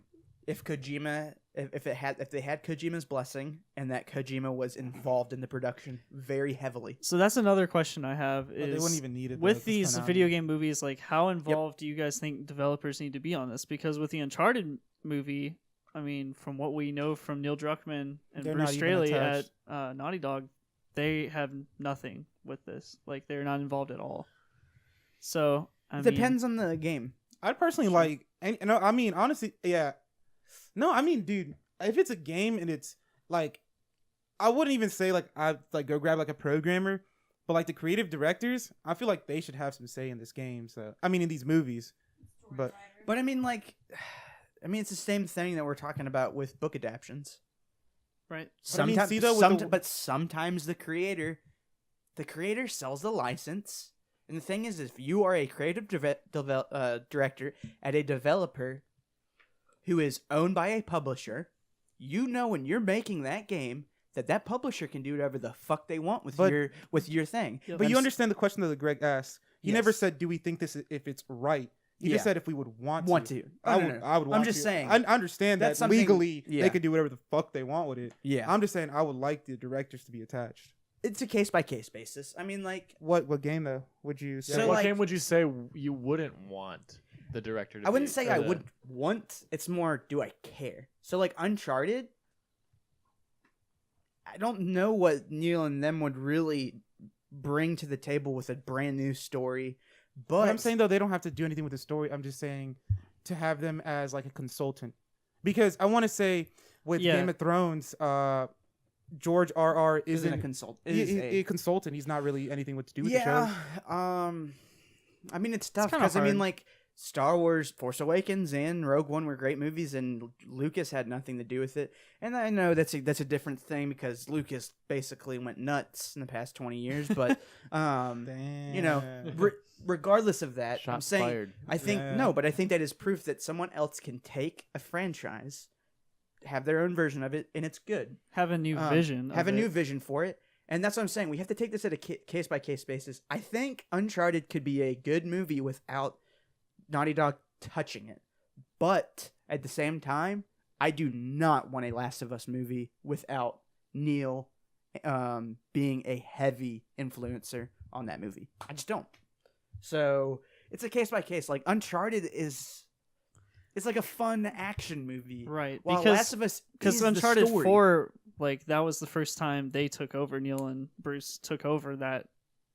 if Kojima, if they had Kojima's blessing, and that Kojima was involved in the production very heavily. So that's another question I have But they is wouldn't even need it though, with 'cause these Konami. video game movies, like how involved do you guys think developers need to be on this? Because with the Uncharted movie, I mean, from what we know from Neil Druckmann and They're Bruce not even Straley at attached. Naughty Dog, they have nothing with this. Like they're not involved at all. So I It mean, depends on the game. I'd personally like, and no, I mean, honestly, yeah. No, I mean, dude, if it's a game and it's like, I wouldn't even say like I like go grab like a programmer, but like the creative directors, I feel like they should have some say in this game. So I mean, in these movies, but But I mean, like, it's the same thing that we're talking about with book adaptions. right? But I mean, Sometimes, see, though, with the- but sometimes the creator sells the license. And the thing is, if you are a creative director at a developer who is owned by a publisher, you know when you're making that game that publisher can do whatever the fuck they want with But- your thing. Yeah, but you I'm s- understand the question that Greg asked. He never Yes. said, "Do we think this if it's right?" He Yeah. just said if we would want to. I Oh, would. no, no. I would. I'm Want just to. saying, I understand that that's something- legally yeah. they could do whatever the fuck they want with it. Yeah, I'm just saying I would like the directors to be attached. it's a case by case basis. I mean, like, What game though would you say? So, what like- game would you say you wouldn't want the director to I wouldn't be, say or I the- would want. It's more, do I care? So like Uncharted, I don't know what Neil and them would really bring to the table with a brand new story. But I'm saying though they don't have to do anything with the story. I'm just saying to have them as like a consultant, because I want to say with Yeah. Game of Thrones, George R.R. isn't isn't a consult. a consultant. He's not really anything with to do with the Yeah. show. I mean, it's tough kinda because I mean, hard. like Star Wars, Force Awakens, and Rogue One were great movies, and Lucas had nothing to do with it. And I know that's a different thing because Lucas basically went nuts in the past 20 years. But you know, Damn. regardless of that, I'm Shots saying fired. I think Yeah. no, but I think that is proof that someone else can take a franchise, have their own version of it, and it's good. Have a new vision. Have of a new it. vision for it. And that's what I'm saying. We have to take this at a case by case basis. I think Uncharted could be a good movie without Naughty Dog touching it. But at the same time, I do not want a Last of Us movie without Neil being a heavy influencer on that movie. I just don't. So it's a case by case. Like Uncharted it's like a fun action movie. Right, While because Last of Us because is the Uncharted story. 4, like that was the first time they took over. Neil and Bruce took over that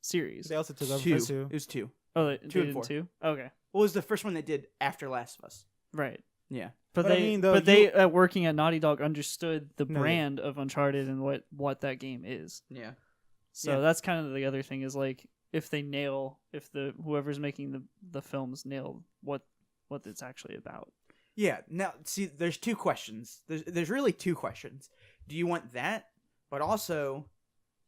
series. They also took over two. too. It was two. Oh, they 2 did and in 4. 2? Okay, What was the first one they did after Last of Us? right. Yeah. But But I they, mean, though, but they working at Naughty Dog understood the No, yeah. brand of Uncharted and what that game is. Yeah. So Yeah. that's kind of the other thing is like if the whoever's making the films nail what it's actually about. Yeah. Now, see, there's two questions. There's really two questions. Do you want that? But also,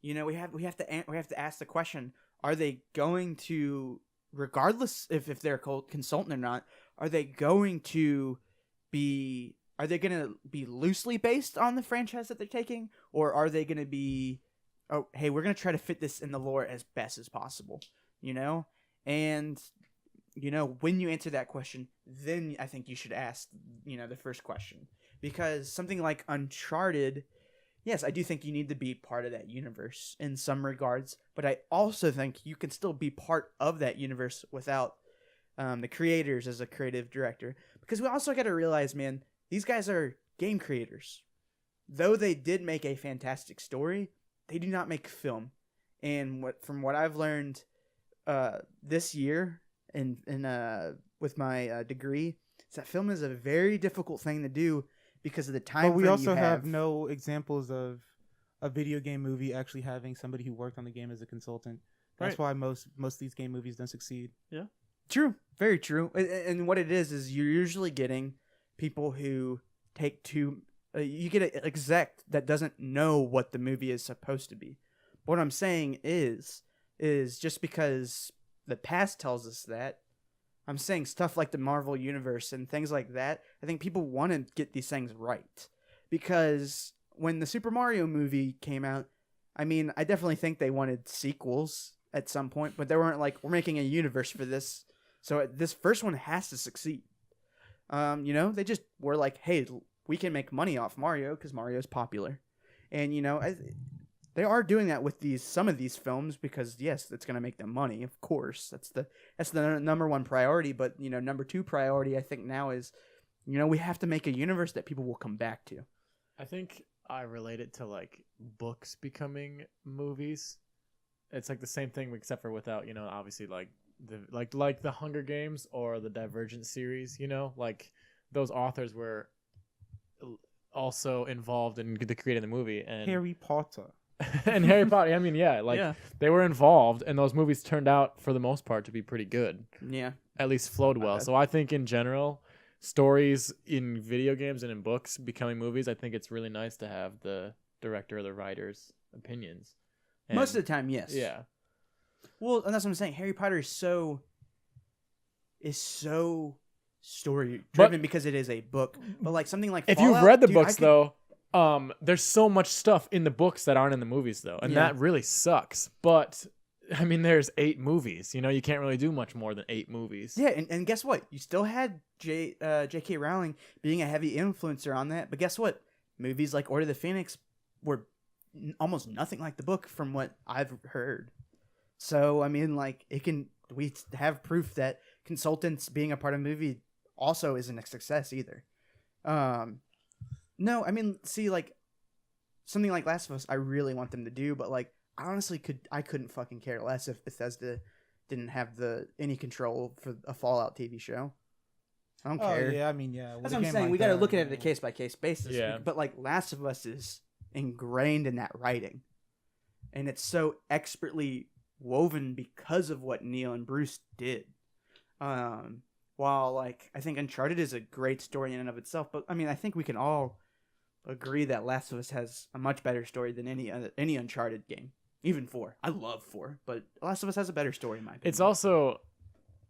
you know, we have to ask the question: are they going to, regardless if they're a consultant or not, are they going to be loosely based on the franchise that they're taking, or are they going to be, oh, hey, we're going to try to fit this in the lore as best as possible, you know? And you know, when you answer that question, then I think you should ask, you know, the first question. Because something like Uncharted, yes, I do think you need to be part of that universe in some regards, but I also think you can still be part of that universe without the creators as a creative director. Because we also got to realize, man, these guys are game creators. Though they did make a fantastic story, they do not make film. And from what I've learned, this year with my degree is that film is a very difficult thing to do because of the time. But we frame also you have no examples of a video game movie actually having somebody who worked on the game as a consultant. That's why most of these game movies don't succeed. True, very true. And what it is you're usually getting people who take two. You get an exec that doesn't know what the movie is supposed to be. But what I'm saying is just because the past tells us that, I'm saying stuff like the Marvel Universe and things like that, I think people want to get these things right. Because when the Super Mario movie came out, I mean, I definitely think they wanted sequels at some point, but they weren't like, we're making a universe for this, so this first one has to succeed. They just were like, hey, we can make money off Mario because Mario's popular. And, they are doing that with some of these films because, yes, it's going to make them money, of course. That's the number one priority. But, number two priority, I think now is, we have to make a universe that people will come back to. I think I relate it to like books becoming movies. It's like the same thing except for without, obviously like the Hunger Games or the Divergent series, like those authors were also involved in the creating the movie. And Harry Potter. and Harry Potter, I mean, they were involved, and those movies turned out for the most part to be pretty good. Yeah, at least flowed well. So I think in general, stories in video games and in books becoming movies, I think it's really nice to have the director or the writer's opinions. And most of the time, yes. Yeah. Well, and that's what I'm saying. Harry Potter is so story driven because it is a book. But like something like if Fallout, you've read the books though, there's so much stuff in the books that aren't in the movies though, and that really sucks. But I mean, there's 8 movies. You can't really do much more than 8 movies. Yeah, and guess what? You still had J.K. Rowling being a heavy influencer on that. But guess what? Movies like Order of the Phoenix were almost nothing like the book from what I've heard. So, I mean, like, we have proof that consultants being a part of a movie also isn't a success either. No, I mean, see, like, something like Last of Us, I really want them to do, but, like, I honestly couldn't fucking care less if Bethesda didn't have any control for a Fallout TV show. I don't care. Yeah, I mean, yeah. That's what I'm saying. We got to look at it on a case-by-case basis. Yeah. But, like, Last of Us is ingrained in that writing. And it's so expertly woven because of what Neil and Bruce did. While, like, I think Uncharted is a great story in and of itself, but, I mean, I think we can all agree that Last of Us has a much better story than any Uncharted game. Even 4. I love 4, but Last of Us has a better story in my opinion. It's also,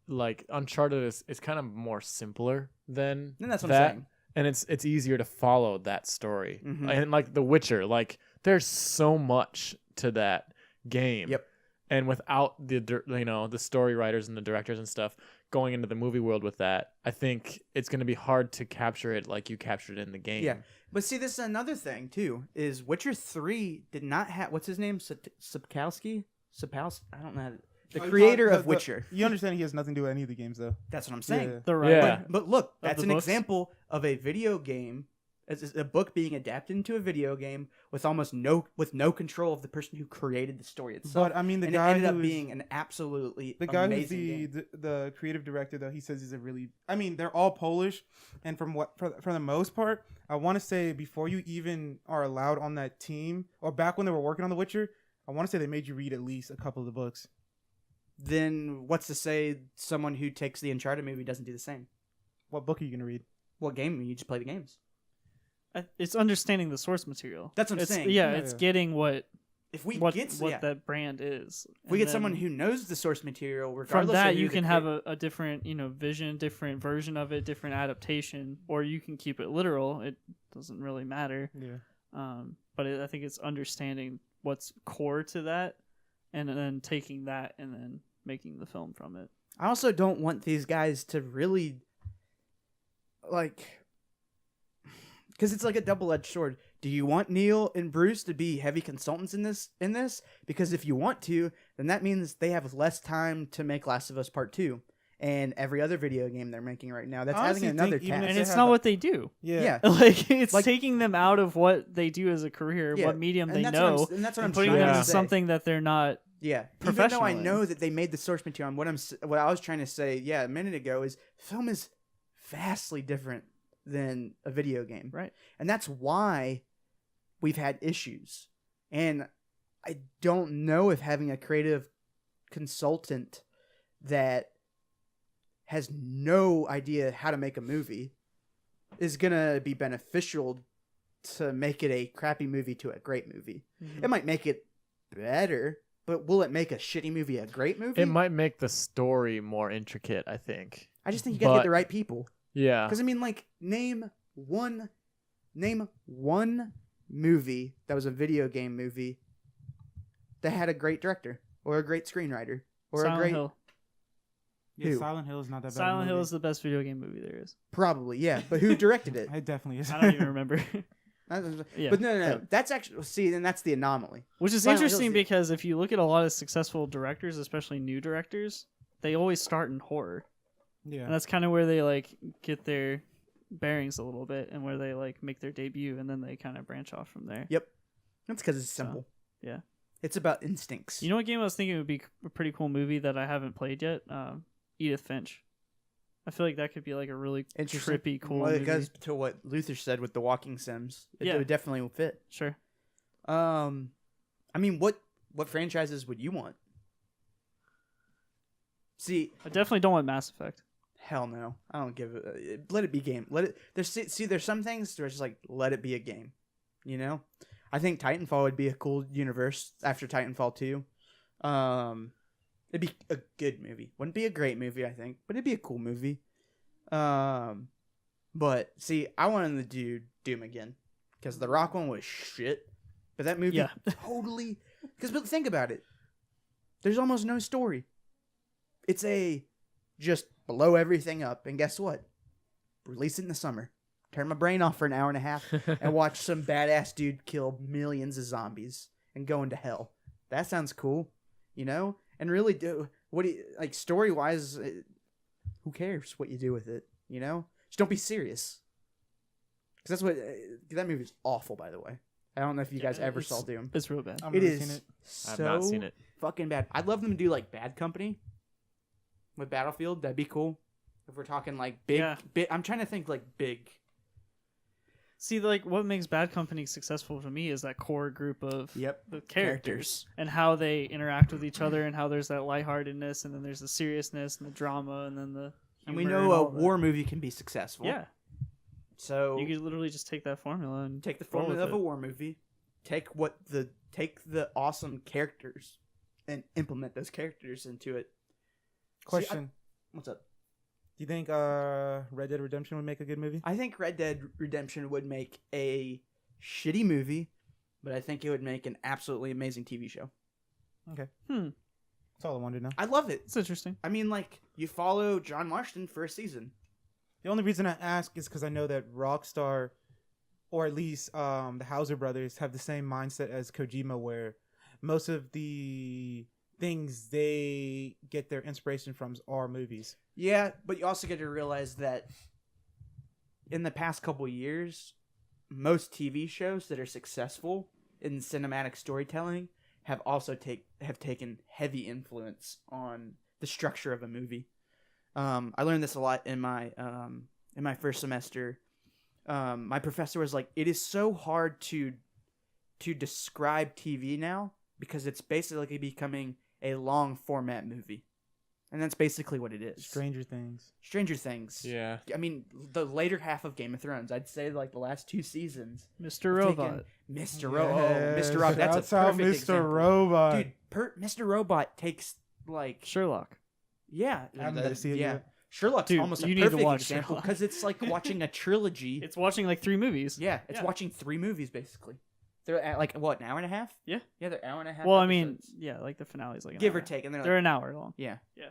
like, Uncharted is kind of more simpler than and that's what that. I'm saying. And it's easier to follow that story. Mhm. And, like, The Witcher, like, there's so much to that game. Yep. And without the story writers and the directors and stuff going into the movie world with that, I think it's going to be hard to capture it like you captured it in the game. Yeah. But see, this is another thing, too, is Witcher 3 did not have... What's his name? Sapkowski? I don't know. The creator of Witcher. You understand he has nothing to do with any of the games, though. That's what I'm saying. Yeah. The right. Yeah. But look, that's the an books? example of a video game, as a book being adapted into a video game with almost no control of the person who created the story itself. But I mean, the and guy it ended up who's- being an absolutely The guy who's amazing game. the creative director, though, he says he's a really... I mean, they're all Polish, and for the most part, I want to say before you even are allowed on that team, or back when they were working on The Witcher, I want to say they made you read at least a couple of the books. Then what's to say someone who takes the Uncharted movie doesn't do the same? What book are you going to read? What game? You just play the games. It's understanding the source material. That's what I'm It's- saying. Yeah, Yeah. it's getting what If we what get that brand is. if we And get someone then who knows the source material, from regardless that of who you the can have a different vision, different version of it, different adaptation, or you can keep it literal. It doesn't really matter. Yeah. But I think it's understanding what's core to that, and then taking that and then making the film from it. I also don't want these guys to really, like, because it's like a double-edged sword. Do you want Neil and Bruce to be heavy consultants in this? Because if you want to, then that means they have less time to make Last of Us Part 2 and every other video game they're making right now. That's I adding honestly another think even task. if And they it's have not a- what they do. Yeah. Like it's Like- taking them out of what they do as a career, Yeah, what medium and they that's what know, and that's what I'm and putting trying them to in say. something that they're not Yeah, even though I Professionally. know that they made the source material, and what I was trying to say, a minute ago, is film is vastly different than a video game, Right. and that's why we've had issues. And I don't know if having a creative consultant that has no idea how to make a movie is gonna be beneficial to make it a crappy movie to a great movie. It might make it better, but will it make a shitty movie a great movie? It might make the story more intricate, I think. I just think you gotta get but- the right people. Yeah. Because I mean, like, name one movie that was a video game movie that had a great director or a great screenwriter or Silent a great Hill. Yeah, Who? Silent Hill is not that bad. Silent Hill is the best video game movie there is. probably, yeah. But who directed it? It definitely is. I don't even remember. Yeah. But no. That's actually then that's the anomaly. Which is Silent interesting Hill's- because if you look at a lot of successful directors, especially new directors, they always start in horror. Yeah. And that's kind of where they like get their bearings a little bit and where they like make their debut and then they kind of branch off from there. Yep. That's because it's So, simple. yeah. It's about instincts. You know what game I was thinking would be a pretty cool movie that I haven't played yet? Edith Finch. I feel like that could be like a really Interesting. trippy, cool Well, it movie. goes to what Luther said with the walking sims. It Yeah. would definitely fit. Sure. I mean, what franchises would you want? See, I definitely don't want Mass Effect. hell no. I don't give it. Let it be game. Let it. There's some things where it's just like let it be a game. You know, I think Titanfall would be a cool universe after Titanfall 2. It'd be a good movie. Wouldn't be a great movie, I think, but it'd be a cool movie. But see, I wanted to do Doom again because the Rock one was shit. But that movie Yeah. totally. But think about it. There's almost no story. It's just blow everything up, and guess what? Release it in the summer. Turn my brain off for an hour and a half and watch some badass dude kill millions of zombies and go into hell. That sounds cool, you know? And really do what do you like story wise? Who cares what you do with it? You know, just don't be serious. Because that's what that movie's awful, by the way. I don't know if you guys ever saw Doom. It's real bad. I've It never is seen it. I've so not seen it. fucking bad. I'd love them to do like Bad Company with Battlefield. That'd be cool. If we're talking like big, Yeah. I'm trying to think like big. See, like what makes Bad Company successful for me is that core group of Yep. the characters and how they interact with each other and how there's that lightheartedness and then there's the seriousness and the drama and then the And we humor know a all that. war movie can be successful. Yeah, So you could literally just take that formula and take the roll with formula of a it. war movie, take the awesome characters, and implement those characters into it. Question: What's up? Do you think Red Dead Redemption would make a good movie? I think Red Dead Redemption would make a shitty movie, but I think it would make an absolutely amazing TV show. Okay, Hmm, that's all I wanted to know. I love it. it's interesting. I mean, like, you follow John Marston for a season. The only reason I ask is because I know that Rockstar, or at least the Hauser brothers, have the same mindset as Kojima, where most of the things they get their inspiration from are movies. Yeah, but you also get to realize that in the past couple years, most TV shows that are successful in cinematic storytelling have also taken heavy influence on the structure of a movie. I learned this a lot in my first semester. My professor was like, "It is so hard to describe TV now because it's basically becoming a long format movie." And that's basically what it is. Stranger Things. Stranger Things. Yeah. I mean, the later half of Game of Thrones. I'd say like the last 2 seasons. Mr. have Robot. taken Mr. Robot. Mr. Robot. That's a how perfect Mr. example. Robot. Dude, Mr. Robot takes like Sherlock. yeah, I haven't got to see it yet. Sherlock's Dude, almost a you need to perfect watch example Sherlock. because it's like watching a trilogy. It's watching like 3 movies. Yeah, it's Yeah. watching 3 movies basically. They're at like what, an hour and a half? Yeah. Yeah, they're hour and a half. Well, I mean, episodes. yeah, like the finale's like an give hour. or take, and they're They're like, an hour long. yeah. Yeah.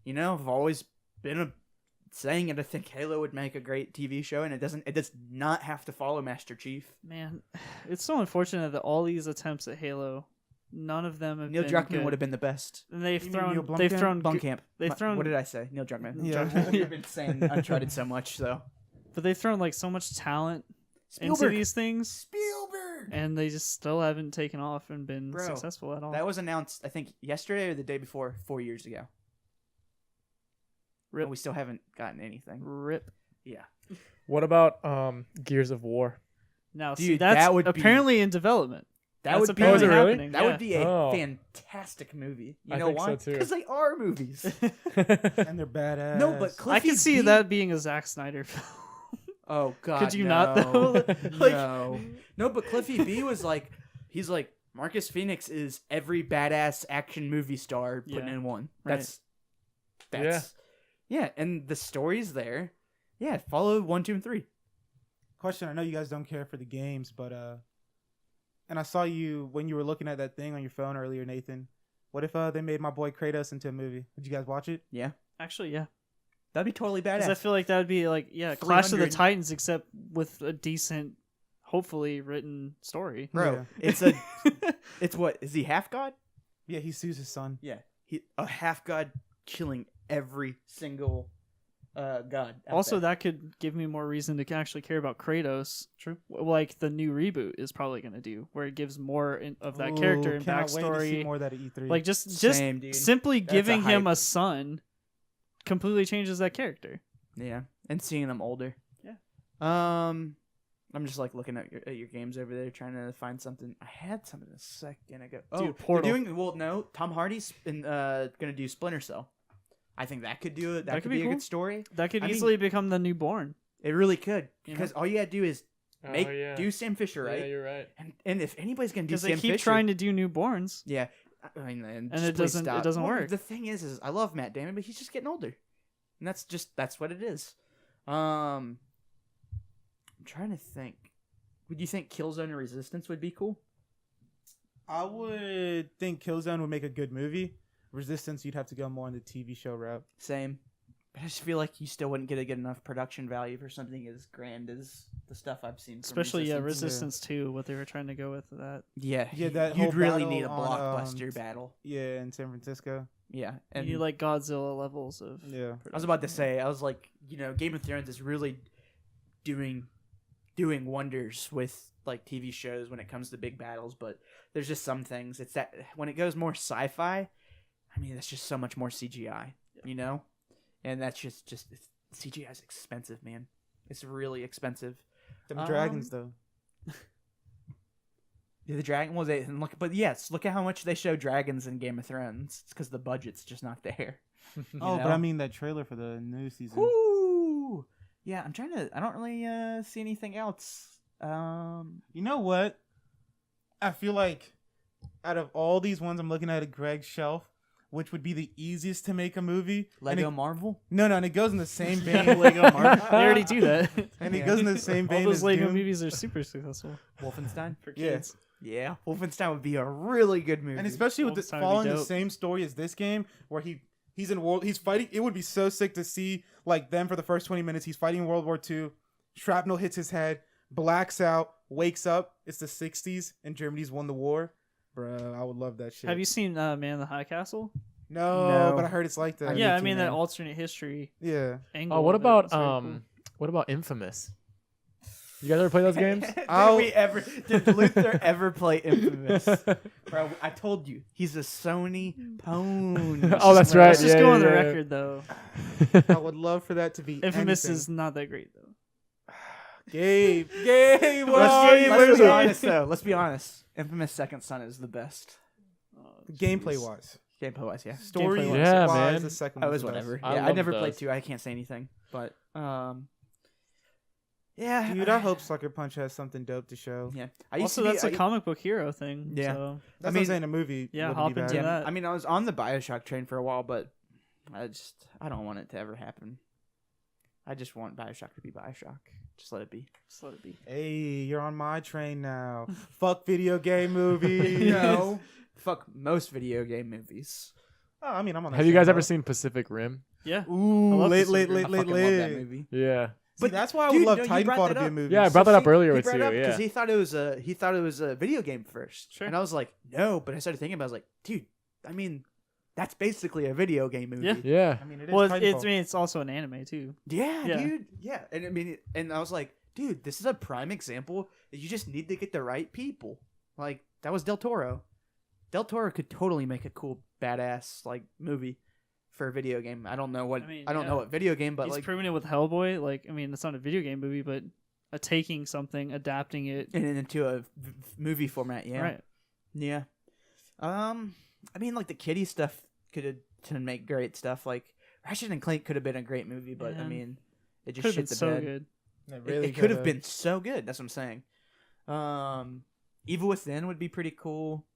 You know, I've always been saying it. I think Halo would make a great TV show, and it does not have to follow Master Chief. Man, it's so unfortunate that all these attempts at Halo, none of them have Neil been Druckmann good. would have been the best. And they've You mean Neil thrown, they've Blomkamp? thrown, Blomkamp. they've thrown, What did I say? Neil Druckmann. Yeah. I've been saying Uncharted so much, though. but they've thrown like so much talent into Spielberg. these things. Spielberg. and they just still haven't taken off and been Bro, successful at all. That was announced, I think, yesterday or the day before, 4 years ago. Rip. And we still haven't gotten anything. Rip. Yeah. What about Gears of War? Now, see, Dude, that's that would be- apparently in development. That That's would be apparently Oh, is it really? happening. That yeah. would be a Oh. fantastic movie. You I know think why? so, too. Because they are movies. And they're badass. No, but I can Cliffy see B- that being a Zack Snyder film. Oh God! Could you no. not, though? Like- no, but Cliffy B was like, he's like Marcus Phoenix is every badass action movie star putting Yeah. in one. Right. That's yeah, and the story's there. Yeah, follow 1, 2, and 3. Question: I know you guys don't care for the games, but and I saw you when you were looking at that thing on your phone earlier, Nathan. What if they made my boy Kratos into a movie? Would you guys watch it? Yeah, Actually, yeah. that'd be totally Because I badass. feel like that would be like, Clash of the 300. Titans, except with a decent, hopefully written story. Bro, Yeah. it's what is he half god? Yeah, he sues his son. Yeah, he a half god killing every single god. out Also, there. that could give me more reason to actually care about Kratos. True. Like the new reboot is probably going to do, where it gives more of that character and cannot wait to see backstory. more of that at E3. Like just Same, dude. simply That's a giving him hype. a son completely changes that character. Yeah, and seeing them older. Yeah. I'm just like looking at your games over there, trying to find something. I had something a second ago. Oh, Dude, Portal. they're doing well. No, Tom Hardy's gonna do Splinter Cell. I think that could do it. That, could be a cool. good story. That could I mean- easily become the newborn. It really could, You know? because all you gotta do is make Oh, yeah. do Sam Fisher right, Yeah, you're right. and if anybody's gonna do Because Sam they keep Fisher, trying to do newborns. yeah. I mean, and it doesn't- it doesn't work. The thing is I love Matt Damon, but he's just getting older, and that's what it is. I'm trying to think. Would you think Killzone and Resistance would be cool? I would think Killzone would make a good movie. Resistance, you'd have to go more on the TV show route. Same. But I just feel like you still wouldn't get a good enough production value for something as grand as the stuff I've seen. From Especially Resistance. Resistance 2, what they were trying to go with that. Yeah, Yeah, that you'd whole really battle need a on, blockbuster battle. Yeah, in San Francisco. Yeah, And and you need like Godzilla levels of. Yeah. I was about to say, I was like, Game of Thrones is really doing wonders with like TV shows when it comes to big battles, but there's just some things. It's that when it goes more sci-fi, I mean, that's just so much more CGI, and that's just CGI is expensive, man. It's really expensive. Them dragons, though. Yeah, the dragon was it, and look at how much they show dragons in Game of Thrones. It's because the budget's just not there. Oh, know? but I mean that trailer for the new season. Woo! Yeah, I'm trying to. I don't really see anything else. You know what? I feel like out of all these ones I'm looking at Greg's shelf, which would be the easiest to make a movie? Lego and Marvel. and it goes in the same vein. Lego Marvel. They already do that. And it Yeah. goes in the same All vein those as Lego Doom. movies are super successful Wolfenstein. for Yeah. kids. Yeah, Wolfenstein would be a really good movie. And especially with Wolfenstein would be following the dope. same story as this game, where he's fighting. It would be so sick to see like them for the first 20 minutes. He's fighting World War II. Shrapnel hits his head, blacks out, wakes up. It's the 60s, and Germany's won the war. Bruh, I would love that shit. Have you seen Man in the High Castle? No, No. but I heard it's like that. need Yeah, I to, mean that man. alternate history Yeah. angle. Oh, what of it about is very cool. what about Infamous? You guys ever play those games? Did Luther ever play Infamous? Bro, I told you he's a Sony pwn. Oh, that's right. Let's just yeah, go on the yeah, yeah. record though. I would love for that to be Infamous anything. is not that great though. Gabe, Let's, why? let's be honest though. Let's be honest. Infamous Second Son is the best. Gameplay wise, Gameplay wise, yeah. story Gameplay-wise. Yeah, wise, man. the second Oh, it was was the best. whatever. I Yeah, I love never played those. 2. I can't say anything. But yeah, Dude, I hope Sucker Punch has something dope to show. Yeah, I used Also, to be, that's a comic book hero thing. Yeah. So. That's I what mean, I'm saying. A movie. yeah, wouldn't hop be into bad. that. I mean, I was on the Bioshock train for a while, but I don't want it to ever happen. I just want Bioshock to be Bioshock. Just let it be. Just let it be. Hey, you're on my train now. Fuck video game movies. No, fuck most video game movies. Oh, I mean, I'm on. Have you guys ever seen Pacific Rim? Yeah. Ooh, I love lit, Pacific lit, Rim. lit, I lit, fucking love that lit. movie. Yeah. See, But, that's why I would dude, love no, you brought Titanfall to that be a up. movie. Yeah, I brought that up earlier with you. Because Yeah. he thought it was a video game first, Sure. and I was like, no. But I started thinking about, it, I was like, dude, I mean, that's basically a video game movie. Yeah. Yeah. I mean, it is Well, Titanfall. I mean, it's also an anime too. Yeah, Yeah. dude. Yeah, and I mean, and I was like, dude, this is a prime example that you just need to get the right people. Like, that was Del Toro. Del Toro could totally make a cool, badass, like, movie for a video game. I don't know what, I don't know what video game, but He's like, proven it with Hellboy. Like, I mean, it's not a video game movie, but taking something, adapting it. and into a movie format, yeah. Right. Yeah. I mean, like, the kitty stuff could make great stuff. Like, Ratchet and Clank could have been a great movie, but, I Man. mean, it just Could have shit been the so bed. good. It could have been so good. That's what I'm saying. Evil Within would be pretty cool.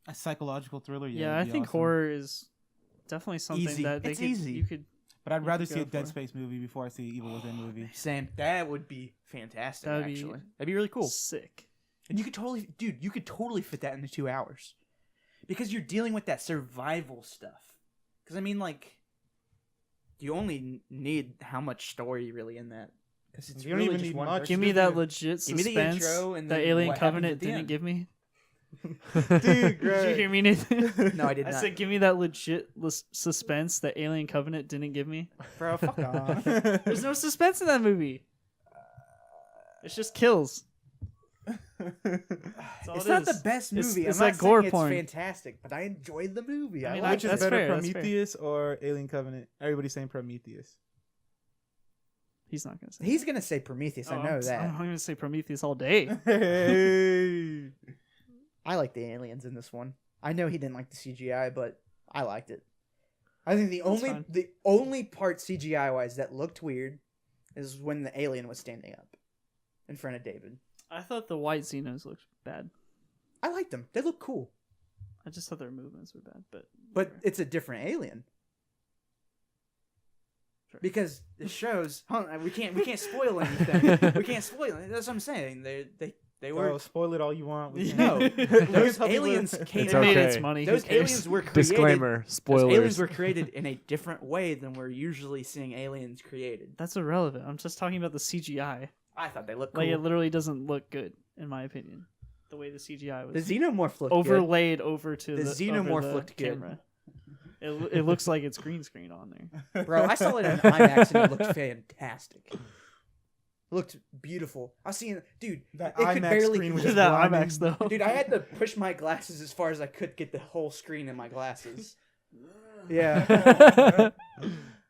a psychological thriller. Yeah, I would be think awesome. horror is definitely something Easy. that It's could, easy. you could. But I'd you rather could see a go Dead for. Space movie before I see Evil Within movie. Same. That would be fantastic. That'd be Actually, that'd be really cool. Sick. And you could totally, dude, you could totally fit that into 2 hours, because you're dealing with that survival stuff. Because I mean, like, you only need how much story really in that? Because it's You don't really even just need one much. person. Give me just that like a- legit Give me the suspense intro and that then Alien what happens Covenant at the didn't end. give me. Dude, Did you Greg. hear me, Nathan? No, I did I not. said, give me that legit suspense that Alien Covenant didn't give me. Bro, fuck off. There's no suspense in that movie. It's just kills. That's all It's it not is. the best It's- movie. it's I'm like not gore saying porn. it's fantastic, but I enjoyed the movie. I mean, liked Which is that's better, fair, that's fair. Prometheus or Alien Covenant? Everybody's saying Prometheus. He's not gonna say. He's gonna say Prometheus. I know that. I'm gonna say Prometheus all day. Hey. I like the aliens in this one. I know he didn't like the CGI, but I liked it. I think fine. the only part CGI wise that looked weird is when the alien was standing up in front of David. I thought the white Xenos looked bad. I liked them. They look cool, I just thought their movements were bad, but but whatever. it's a different alien. Sure. Because it shows. Hold on, we can't spoil anything. We can't spoil it. That's what I'm saying. They were Bro, spoil it all you want. We no. can't. Those Tell people- aliens came. It's it made okay. its money. Who Those cares? aliens were created. Disclaimer: Those spoilers. aliens were created in a different way than we're usually seeing aliens created. That's irrelevant. I'm just talking about the CGI. I thought they looked cool. Like it literally doesn't look good, in my opinion. The way the CGI The was xenomorph looked good. overlaid over to The the xenomorph over the looked good. camera. It looks like it's green screen on there. Bro, I saw it in IMAX and it looked fantastic. It looked beautiful. I was seeing, dude, That it could IMAX barely. screen was That just blinding. IMAX though. Dude, I had to push my glasses as far as I could get the whole screen in my glasses. Yeah.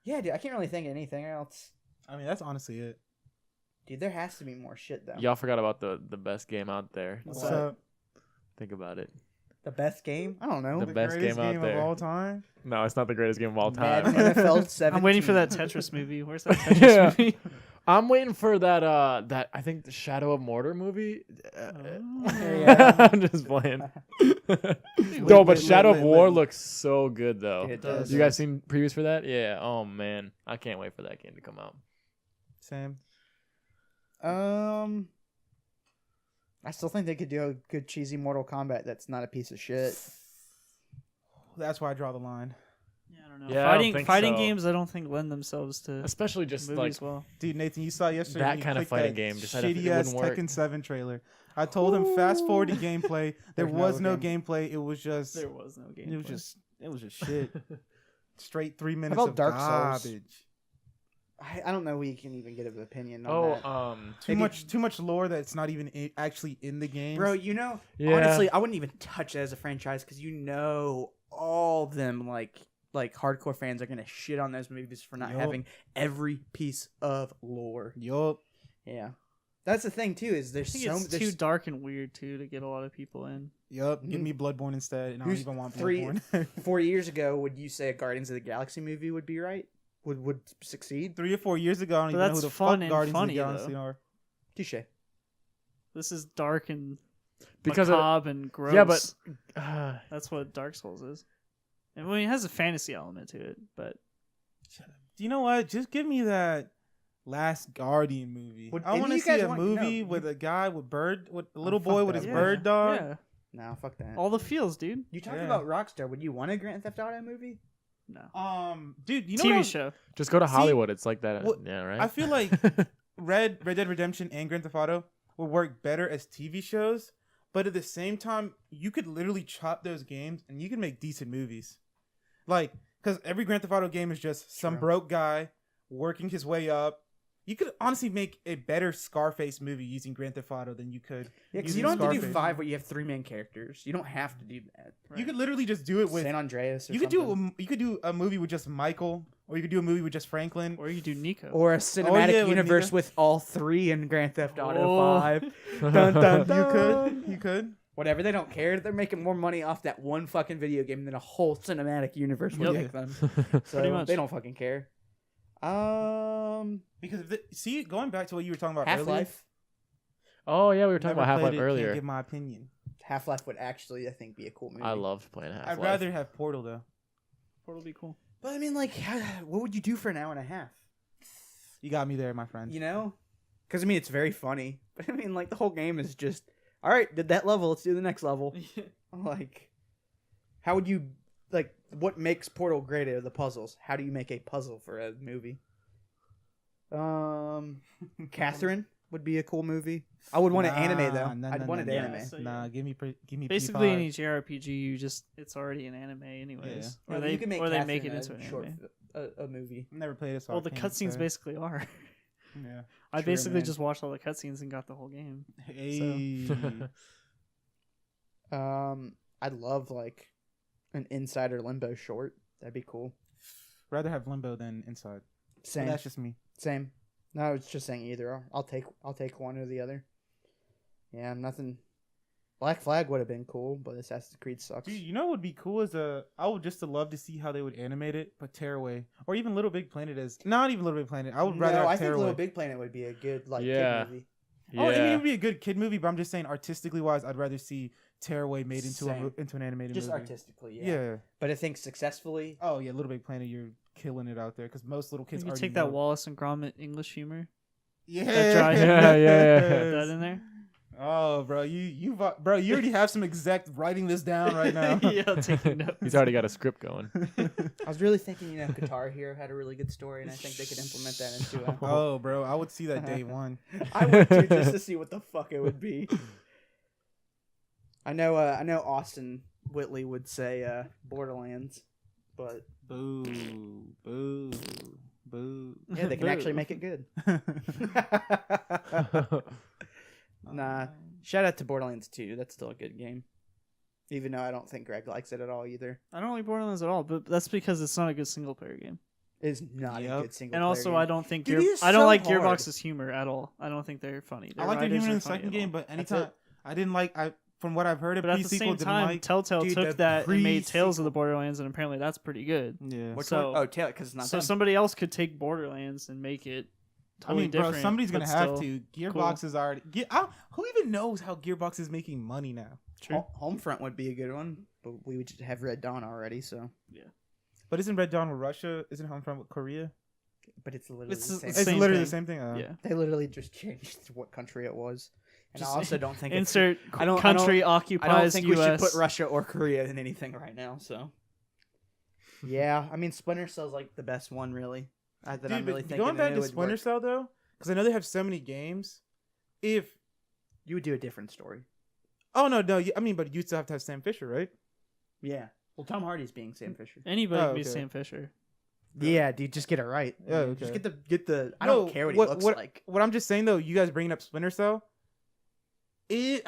Yeah, dude, I can't really think of anything else. I mean, that's honestly it. Dude, there has to be more shit though. Y'all forgot about the best game out there. What's What's that? up? Think about it. The best game? I don't know. The best greatest game out there. of all time. No, it's not the greatest game of all Madden time. NFL 17. I'm waiting for that Tetris movie. Where's that Tetris Yeah. movie? I'm waiting for that that I think the Shadow of Mordor movie. Yeah. I'm just playing. No, but wait, Shadow wait, of War wait. looks so good though. It does. You guys seen previews for that? Yeah. Oh man, I can't wait for that game to come out. Sam. I still think they could do a good cheesy Mortal Kombat that's not a piece of shit. That's where I draw the line. Yeah, I don't know. Yeah, I don't think fighting so. games, I don't think lend themselves to Especially just movies like well. Dude, Nathan, you saw yesterday That when you kind of clicked fighting that game just had a- it shitty ass wouldn't work. Tekken 7 trailer. I told him fast forward to gameplay. There There's was no no gameplay. It was just There was no game. it was just shit. Straight 3 minutes about of Dark Souls? garbage. I don't know. We can even get an opinion on oh that. Too much lore that's not even actually in the game. Bro, you know, Yeah. honestly, I wouldn't even touch it as a franchise because you know all of them like hardcore fans are gonna shit on those movies for not Yup. having every piece of lore. Yup. Yeah, that's the thing too. Is I there's think so it's too there's dark and weird too to get a lot of people in. Yup. Give me Bloodborne instead, and I don't Who's even want three- Bloodborne. 4 years ago. Would you say a Guardians of the Galaxy movie would be right? Would succeed? 3 or 4 years ago, I don't But even know that's who the fun fuck and Guardians funny, of the Galaxy though. are. Touche. This is dark and Because of- macabre and gross. Yeah, but that's what Dark Souls is. And I mean, it has a fantasy element to it, but You know what? Just give me that Last Guardian movie. Would I any want of to you guys see a want- movie no, with a guy with a little fuck boy with that his movie. bird dog. yeah, No, fuck that. all the feels, dude. You talking Yeah. about Rockstar? Would you want a Grand Theft Auto movie? No, Dude, you know TV what? show. just go to See, Hollywood. It's like that. what- Yeah, right. I feel like Red Dead Redemption and Grand Theft Auto will work better as TV shows, but at the same time, you could literally chop those games and you can make decent movies. Like, because every Grand Theft Auto game is just some True. broke guy working his way up, You could honestly make a better Scarface movie using Grand Theft Auto than you could. Yeah, because using you don't have to do Scarface. 5 where you have 3 main characters. You don't have to do that. You could literally just do it with. San Andreas. Or You could something. do a movie with just Michael, or you could do a movie with just Franklin. Or you do Nico. Or a cinematic yeah, with universe Nina. with all 3 in Grand Theft Auto Oh. 5. Dun, dun, dun. You could. Whatever, they don't care. They're making more money off that one fucking video game than a whole cinematic universe would Yep. make them. So Pretty much. they don't fucking care. Because see, going back to what you were talking about Half earlier. Life. Oh yeah, we were talking Never about Half played Life it, earlier. Can't give my opinion. Half Life would actually, I think, be a cool movie. I loved playing Half Life. I'd rather have Portal though. Portal would be cool. But I mean, like, what would you do for an hour and a half? You got me there, my friend. You know? Because I mean, it's very funny. But I mean, like, the whole game is just, all right, did that level, let's do the next level. Like, how would you, like, what makes Portal great are the puzzles. How do you make a puzzle for a movie? Catherine would be a cool movie. I would want an anime though. I'd want it no. anime. Yeah, so Nah, give me Basically, in P5. each JRPG, you just it's already an anime anyways. No, Or they you can make or they Catherine make it a into an short anime. a movie. Never played it. So Well, I the can't cutscenes say. basically are. Yeah. I True, basically man. just watched all the cutscenes and got the whole game. Hey. I'd love like an Insider Limbo short. That'd be cool. Rather have Limbo than Inside. But Same. that's just me. Same. No, it's just saying either. I'll take one or the other. Yeah, nothing. Black Flag would have been cool, but Assassin's Creed sucks. Dude, you know what would be cool is I would just love to see how they would animate it, but Tearaway or even Little Big Planet as not even Little Big Planet. I would rather no, have I think Tearaway. Little Big Planet would be a good like Yeah. kid movie. Oh, I mean, it Yeah. would be a good kid movie, but I'm just saying artistically wise, I'd rather see Tearaway made into Same. into an animated Just movie. artistically, yeah. Yeah. But I think successfully, Oh yeah, Little Big Planet, you're killing it out there because most little kids You already take that know. Wallace and Gromit English humor. Yeah. That dry- Yeah. Put that in there. Oh, bro, you already have some exec writing this down right now. Yeah, taking notes. He's already got a script going. I was really thinking, Guitar Hero had a really good story, and I think they could implement that into a. Oh, bro, I would see that day one. I would too, just to see what the fuck it would be. I know Austin Whitley would say Borderlands, but Boo, boo, boo. yeah, they can actually make it good. Nah, shout out to Borderlands 2. That's still a good game, even though I don't think Greg likes it at all either. I don't like Borderlands at all, but that's because it's not a good single player game. It's not a Yep. good single. And player also, game. I don't think Dude, it is I don't so like hard. Gearbox's humor at all. I don't think they're funny. I like their writers humor in are the funny second at game, all. but That's anytime I didn't like from what I've heard, But at the pre-sequel same didn't time, like. Telltale Dude, took the that and made Tales of the pre-sequel. Borderlands, and apparently that's pretty good. Yeah. Which so- one? Oh, Taylor, because it's not So them. somebody else could take Borderlands and make it totally I mean, bro, different. somebody's gonna but have still to. Gearbox is already. Who even knows how Gearbox is making money now? True. Homefront would be a good one, but we would just have Red Dawn already, so. But isn't Red Dawn with Russia? Isn't Homefront with Korea? But it's literally It's the the same. It's Same literally thing. the same thing. Yeah. They literally just changed what country it was. And Just I also don't think Insert I don't- country I occupies don't think US. we should put Russia or Korea in anything right now. So, yeah, I mean, Splinter Cell's like the best one, really. That Dude, I'm really but thinking going back it to would Splinter work. Cell though, because I know they have so many games. If You would do a different story. I mean, but you still have to have Sam Fisher, right? Yeah. Well, Tom Hardy's being Sam Fisher. Anybody Oh, can be okay. Sam Fisher. Yeah, dude, just get it right. Yeah, okay. Just get the. I No, don't care what he what- looks what- like. What I'm just saying though, you guys bringing up Splinter Cell, it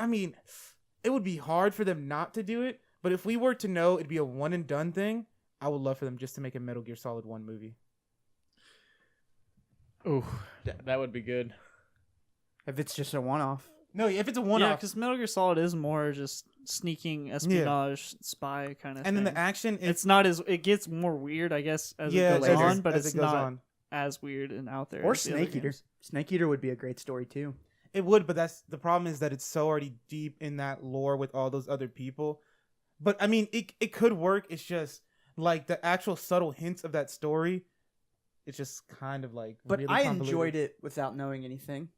would be hard for them not to do it. But if we were to know it'd be a one and done thing, I would love for them just to make a Metal Gear Solid 1 movie. Ooh, that would be good. If it's just a one-off. No, if it's a one Yeah, off, because Metal Gear Solid is more just sneaking espionage, spy kind of and thing. then the action, it's not as it gets more weird, I guess, as yeah, it goes as- on, but as it's it goes not on. as weird and out there. Or as the other Snake Eater. games. Snake Eater would be a great story, too. It would, but that's the problem is that it's so already deep in that lore with all those other people. But I mean, it could work. It's just like the actual subtle hints of that story. It's just kind of like. But really I convoluted. enjoyed it without knowing anything.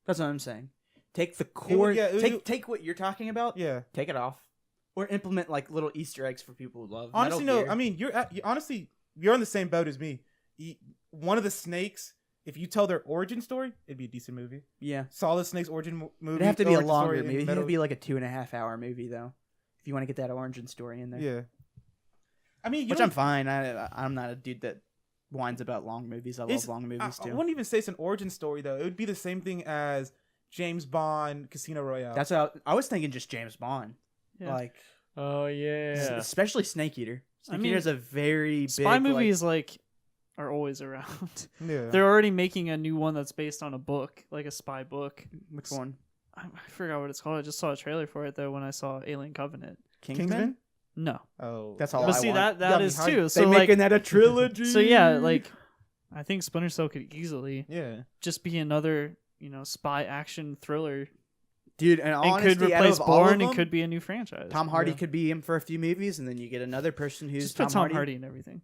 That's what I'm saying. Take the core. yeah, it would- take what you're talking about. Yeah. Take it off, or implement like little Easter eggs for people who love. Honestly, Metal no. Gear. I mean, you're on the same boat as me. One of the snakes. If you tell their origin story, it'd be a decent movie. yeah, Solid Snake's origin movie. it'd have to be a origin story longer in movie. It'd Metal- be like a 2.5 hour movie though, if you want to get that origin story in there. Yeah. I mean, Which I'm fine. I'm not a dude that whines about long movies. I It's- love long movies I too. wouldn't even say it's an origin story though. It would be the same thing as James Bond, Casino Royale. That's how I was thinking. Just James Bond, Yeah. like Oh yeah. especially Snake Eater. Snake I mean, Eater's a very Spy big, movies are always around. yeah. They're already making a new one that's based on a book, like a spy book. Which one? I forgot what it's called. I just saw a trailer for it though when I saw Alien Covenant. Kingsman. No, Oh, That's all but I see want. that me is hyped. too. They So like, making that a trilogy. so yeah, like I think Splinter Cell could easily Yeah. just be another spy action thriller. dude, and It honestly, could out replace of all of Bourne. It them, could be a new franchise. Tom Hardy Yeah. could be him for a few movies, and then you get another person who's just put Tom Hardy in everything.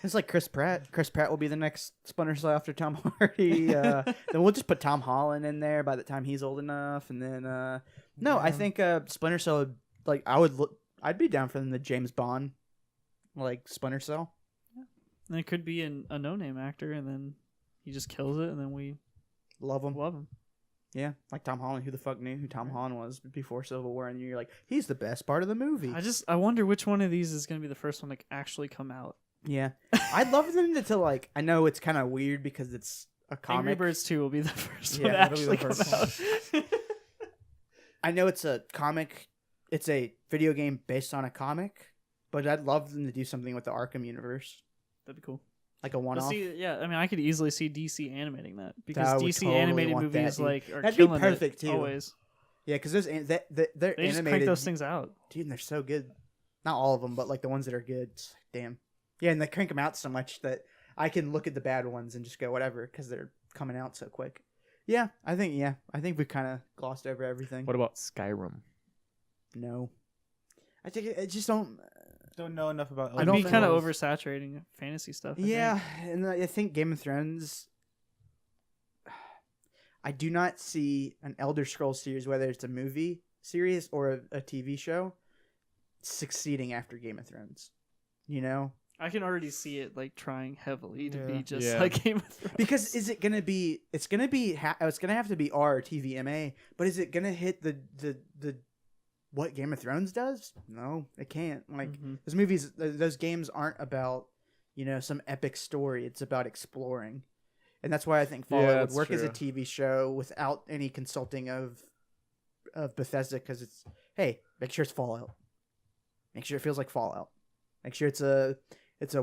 It's like Chris Pratt. Chris Pratt will be the next Splinter Cell after Tom Hardy. Then we'll just put Tom Holland in there by the time he's old enough, and then no, I Yeah. think Splinter Cell would, like I'd be down for them the James Bond like Splinter Cell. And it could be a no-name actor, and then he just kills it, and then we Love him. love him. Yeah, like Tom Holland. Who the fuck knew who Tom Holland was before Civil War? And you're like, he's the best part of the movie. I wonder which one of these is going to be the first one to actually come out. Yeah, I'd love them to like. I know it's kind of weird because it's a Angry comic. Birds 2 will be the first Yeah, one to that'll be the actually come first out. I know it's a comic. It's a video game based on a comic, but I'd love them to do something with the Arkham universe, That'd be cool. like a Well, one-off. see, yeah, I mean, I could easily see DC animating that because I would DC totally animated want that, movies dude. like are That'd be killing perfect, it too. always. Yeah, because they're They just animated. crank those things out. Dude, and they're so good. Not all of them, but like the ones that are good. It's like, damn. Yeah, and they crank them out so much that I can look at the bad ones and just go whatever because they're coming out so quick. Yeah, I think we kind of glossed over everything. What about Skyrim? No, I think I just don't. Don't know enough about. I It'd don't be think kind of Scrolls. oversaturating fantasy stuff. I Yeah, think. and I think Game of Thrones. I do not see an Elder Scrolls series, whether it's a movie series or a TV show, succeeding after Game of Thrones. You know, I can already see it like trying heavily to Yeah. be just Yeah. like Game of Thrones. because is it gonna be? It's gonna be. It's gonna have to be R or TVMA. But is it gonna hit the what Game of Thrones does? No, it can't. Like Mhm. those movies, those games aren't about some epic story. It's about exploring, and that's why I think Fallout would that's work as a true. TV show without any consulting of Bethesda. Because it's make sure it's Fallout. Make sure it feels like Fallout. Make sure it's a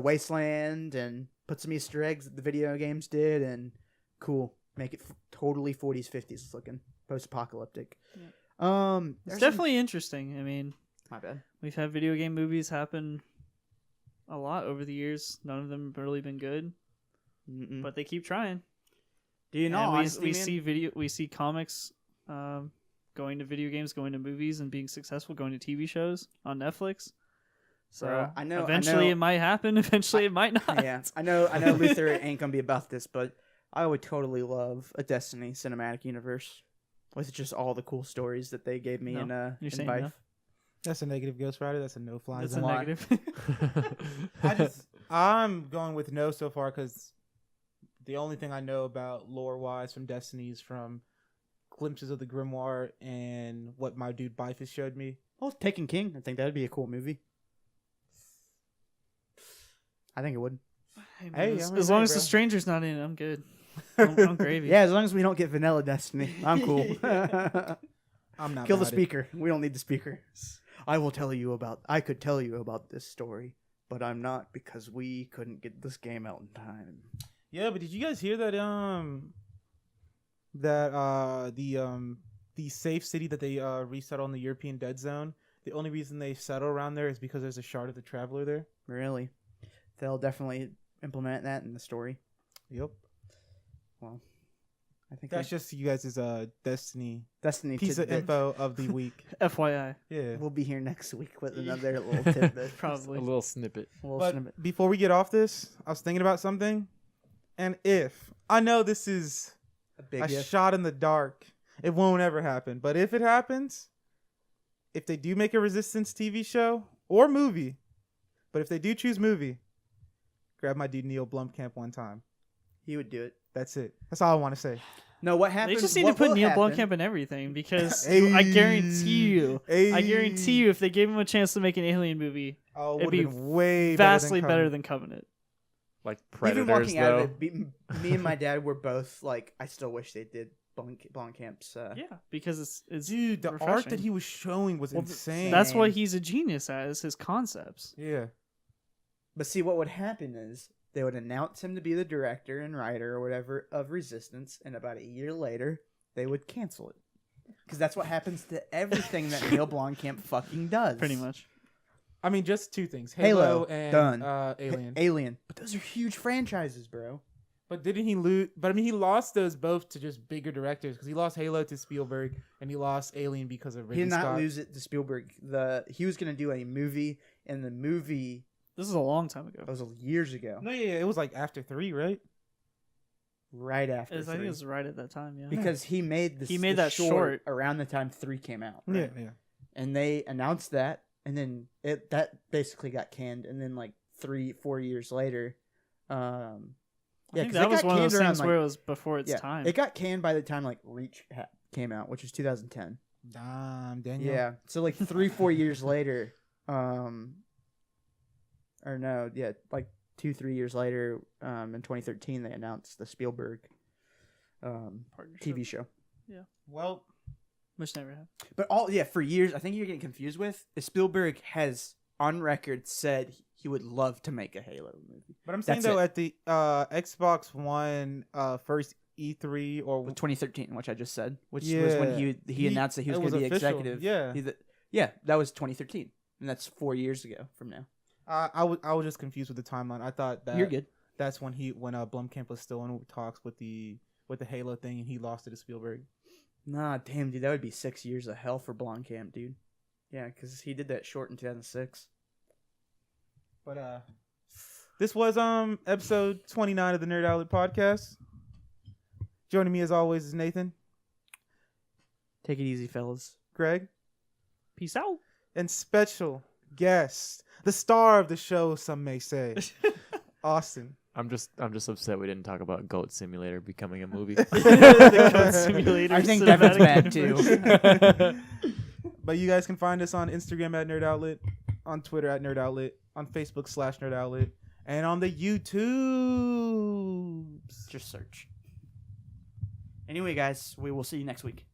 wasteland and put some Easter eggs that the video games did and cool. Make it totally 40s 50s looking, post apocalyptic. Yeah. There's It's some- definitely interesting. I mean, my bad. we've had video game movies happen a lot over the years. None of them have really been good, Mm-mm. but they keep trying. do you know? And Honestly, we man, see comics going to video games, going to movies, and being successful, going to TV shows on Netflix. So Bruh, I know- eventually it might happen. Eventually it might not. yeah, I know Luther ain't gonna be about this, but I would totally love a Destiny cinematic universe with just all the cool stories that they gave me No, in you're in saying Vive. no? That's a negative Ghost Rider. That's a no fly That's a zone. Why? negative. I'm going with no so far because the only thing I know about lore wise from Destiny is from glimpses of the Grimoire and what my dude Bifus showed me. Well, Taken King. I think that'd be a cool movie. I think it would. Hey, man, Hey, as I'm as in long there, as the bro. stranger's not in, I'm good. I'm gravy. Yeah, as long as we don't get vanilla Destiny, I'm cool. I'm not Kill the about it. speaker. We don't need the speaker. I could tell you about this story, but I'm not because we couldn't get this game out in time. Yeah, but did you guys hear that? The safe city that they resettle in the European Dead Zone. The only reason they settle around there is because there's a shard of the Traveler there. Really? They'll definitely implement that in the story. Yep. Well, I think That's just you guys' Destiny Destiny piece of tidbit. info of the week. FYI, Yeah. We'll be here next week with another little tidbit. probably. A little snippet. A little But snippet. before we get off this, I was thinking about something. And if I know this is A big a if. shot in the dark, it won't ever happen. But if it happens, if they do make a Resistance TV show or movie, but if they do choose movie, grab my dude Neil Blomkamp one time. He would do it. That's it. That's all I want to say. No, what They happens? just need to what put will Neil happen- Blomkamp in everything because Hey. I guarantee you, Hey. if they gave him a chance to make an Alien movie, Oh, It'd would be be way vastly better better than than Covenant. like predators Even walking though. out of it, me and my dad were both like, I still wish they did Blomkamp's. Yeah, because it's Dude, the art refreshing. that he was showing was insane. That's what he's a genius at, is his concepts. Yeah. But see, what would happen is they would announce him to be the director and writer or whatever of Resistance, and about a year later, they would cancel it. Because that's what happens to everything that Neil Blomkamp fucking does. Pretty much. I mean, just two things: Halo, and done. Alien. Alien. But those are huge franchises, bro. But didn't he lose? But I mean, he lost those both to just bigger directors because he lost Halo to Spielberg and he lost Alien because of Ridley He did not Scott. lose it to Spielberg. He was going to do a movie, and the movie This is a long time ago. that was years ago, No, yeah, it was like after 3, right? right after I think 3. it was right at that time. Yeah. Because he made He made that short. around the time 3 came out. Yeah, right? yeah. And they announced that, and then that basically got canned, and then like 3-4 years later, I yeah, think 'cause that it was got one of canned those around, things like- where it was before its yeah, time. it got canned by the time like Reach came out, which was 2010. Damn, Daniel. Yeah, so like 3-4 years later, or no, yeah, like 2-3 years later, in 2013, they announced the Spielberg Partnership. TV show. Well, Which never happened. But for years, I think you're getting confused with is Spielberg has on record said he would love to make a Halo movie. but I'm saying That's though, it. at the Xbox One first E3 or 2013, which I just said, which was when he announced that he was it going to be official. executive. Yeah. Yeah, that was 2013, and that's 4 years ago from now. I was just confused with the timeline. I thought that You're good. that's when Blumkamp was still in talks with the Halo thing and he lost it to Spielberg. Nah, damn, dude, that would be 6 years of hell for Blomkamp, dude. Yeah, because he did that short in 2006. But this was episode 29 of the Nerd Outlet podcast. Joining me as always is Nathan, Take it easy, fellas. Greg, Peace out. and special guest, the star of the show, some may say, Austin. I'm just upset we didn't talk about Goat Simulator becoming a movie. The Goat Simulator I think cinematic Devin's mad too. But you guys can find us on Instagram at Nerd Outlet, on Twitter at Nerd Outlet, on Facebook /Nerd Outlet, and on the YouTubes. Just search. Anyway, guys, we will see you next week.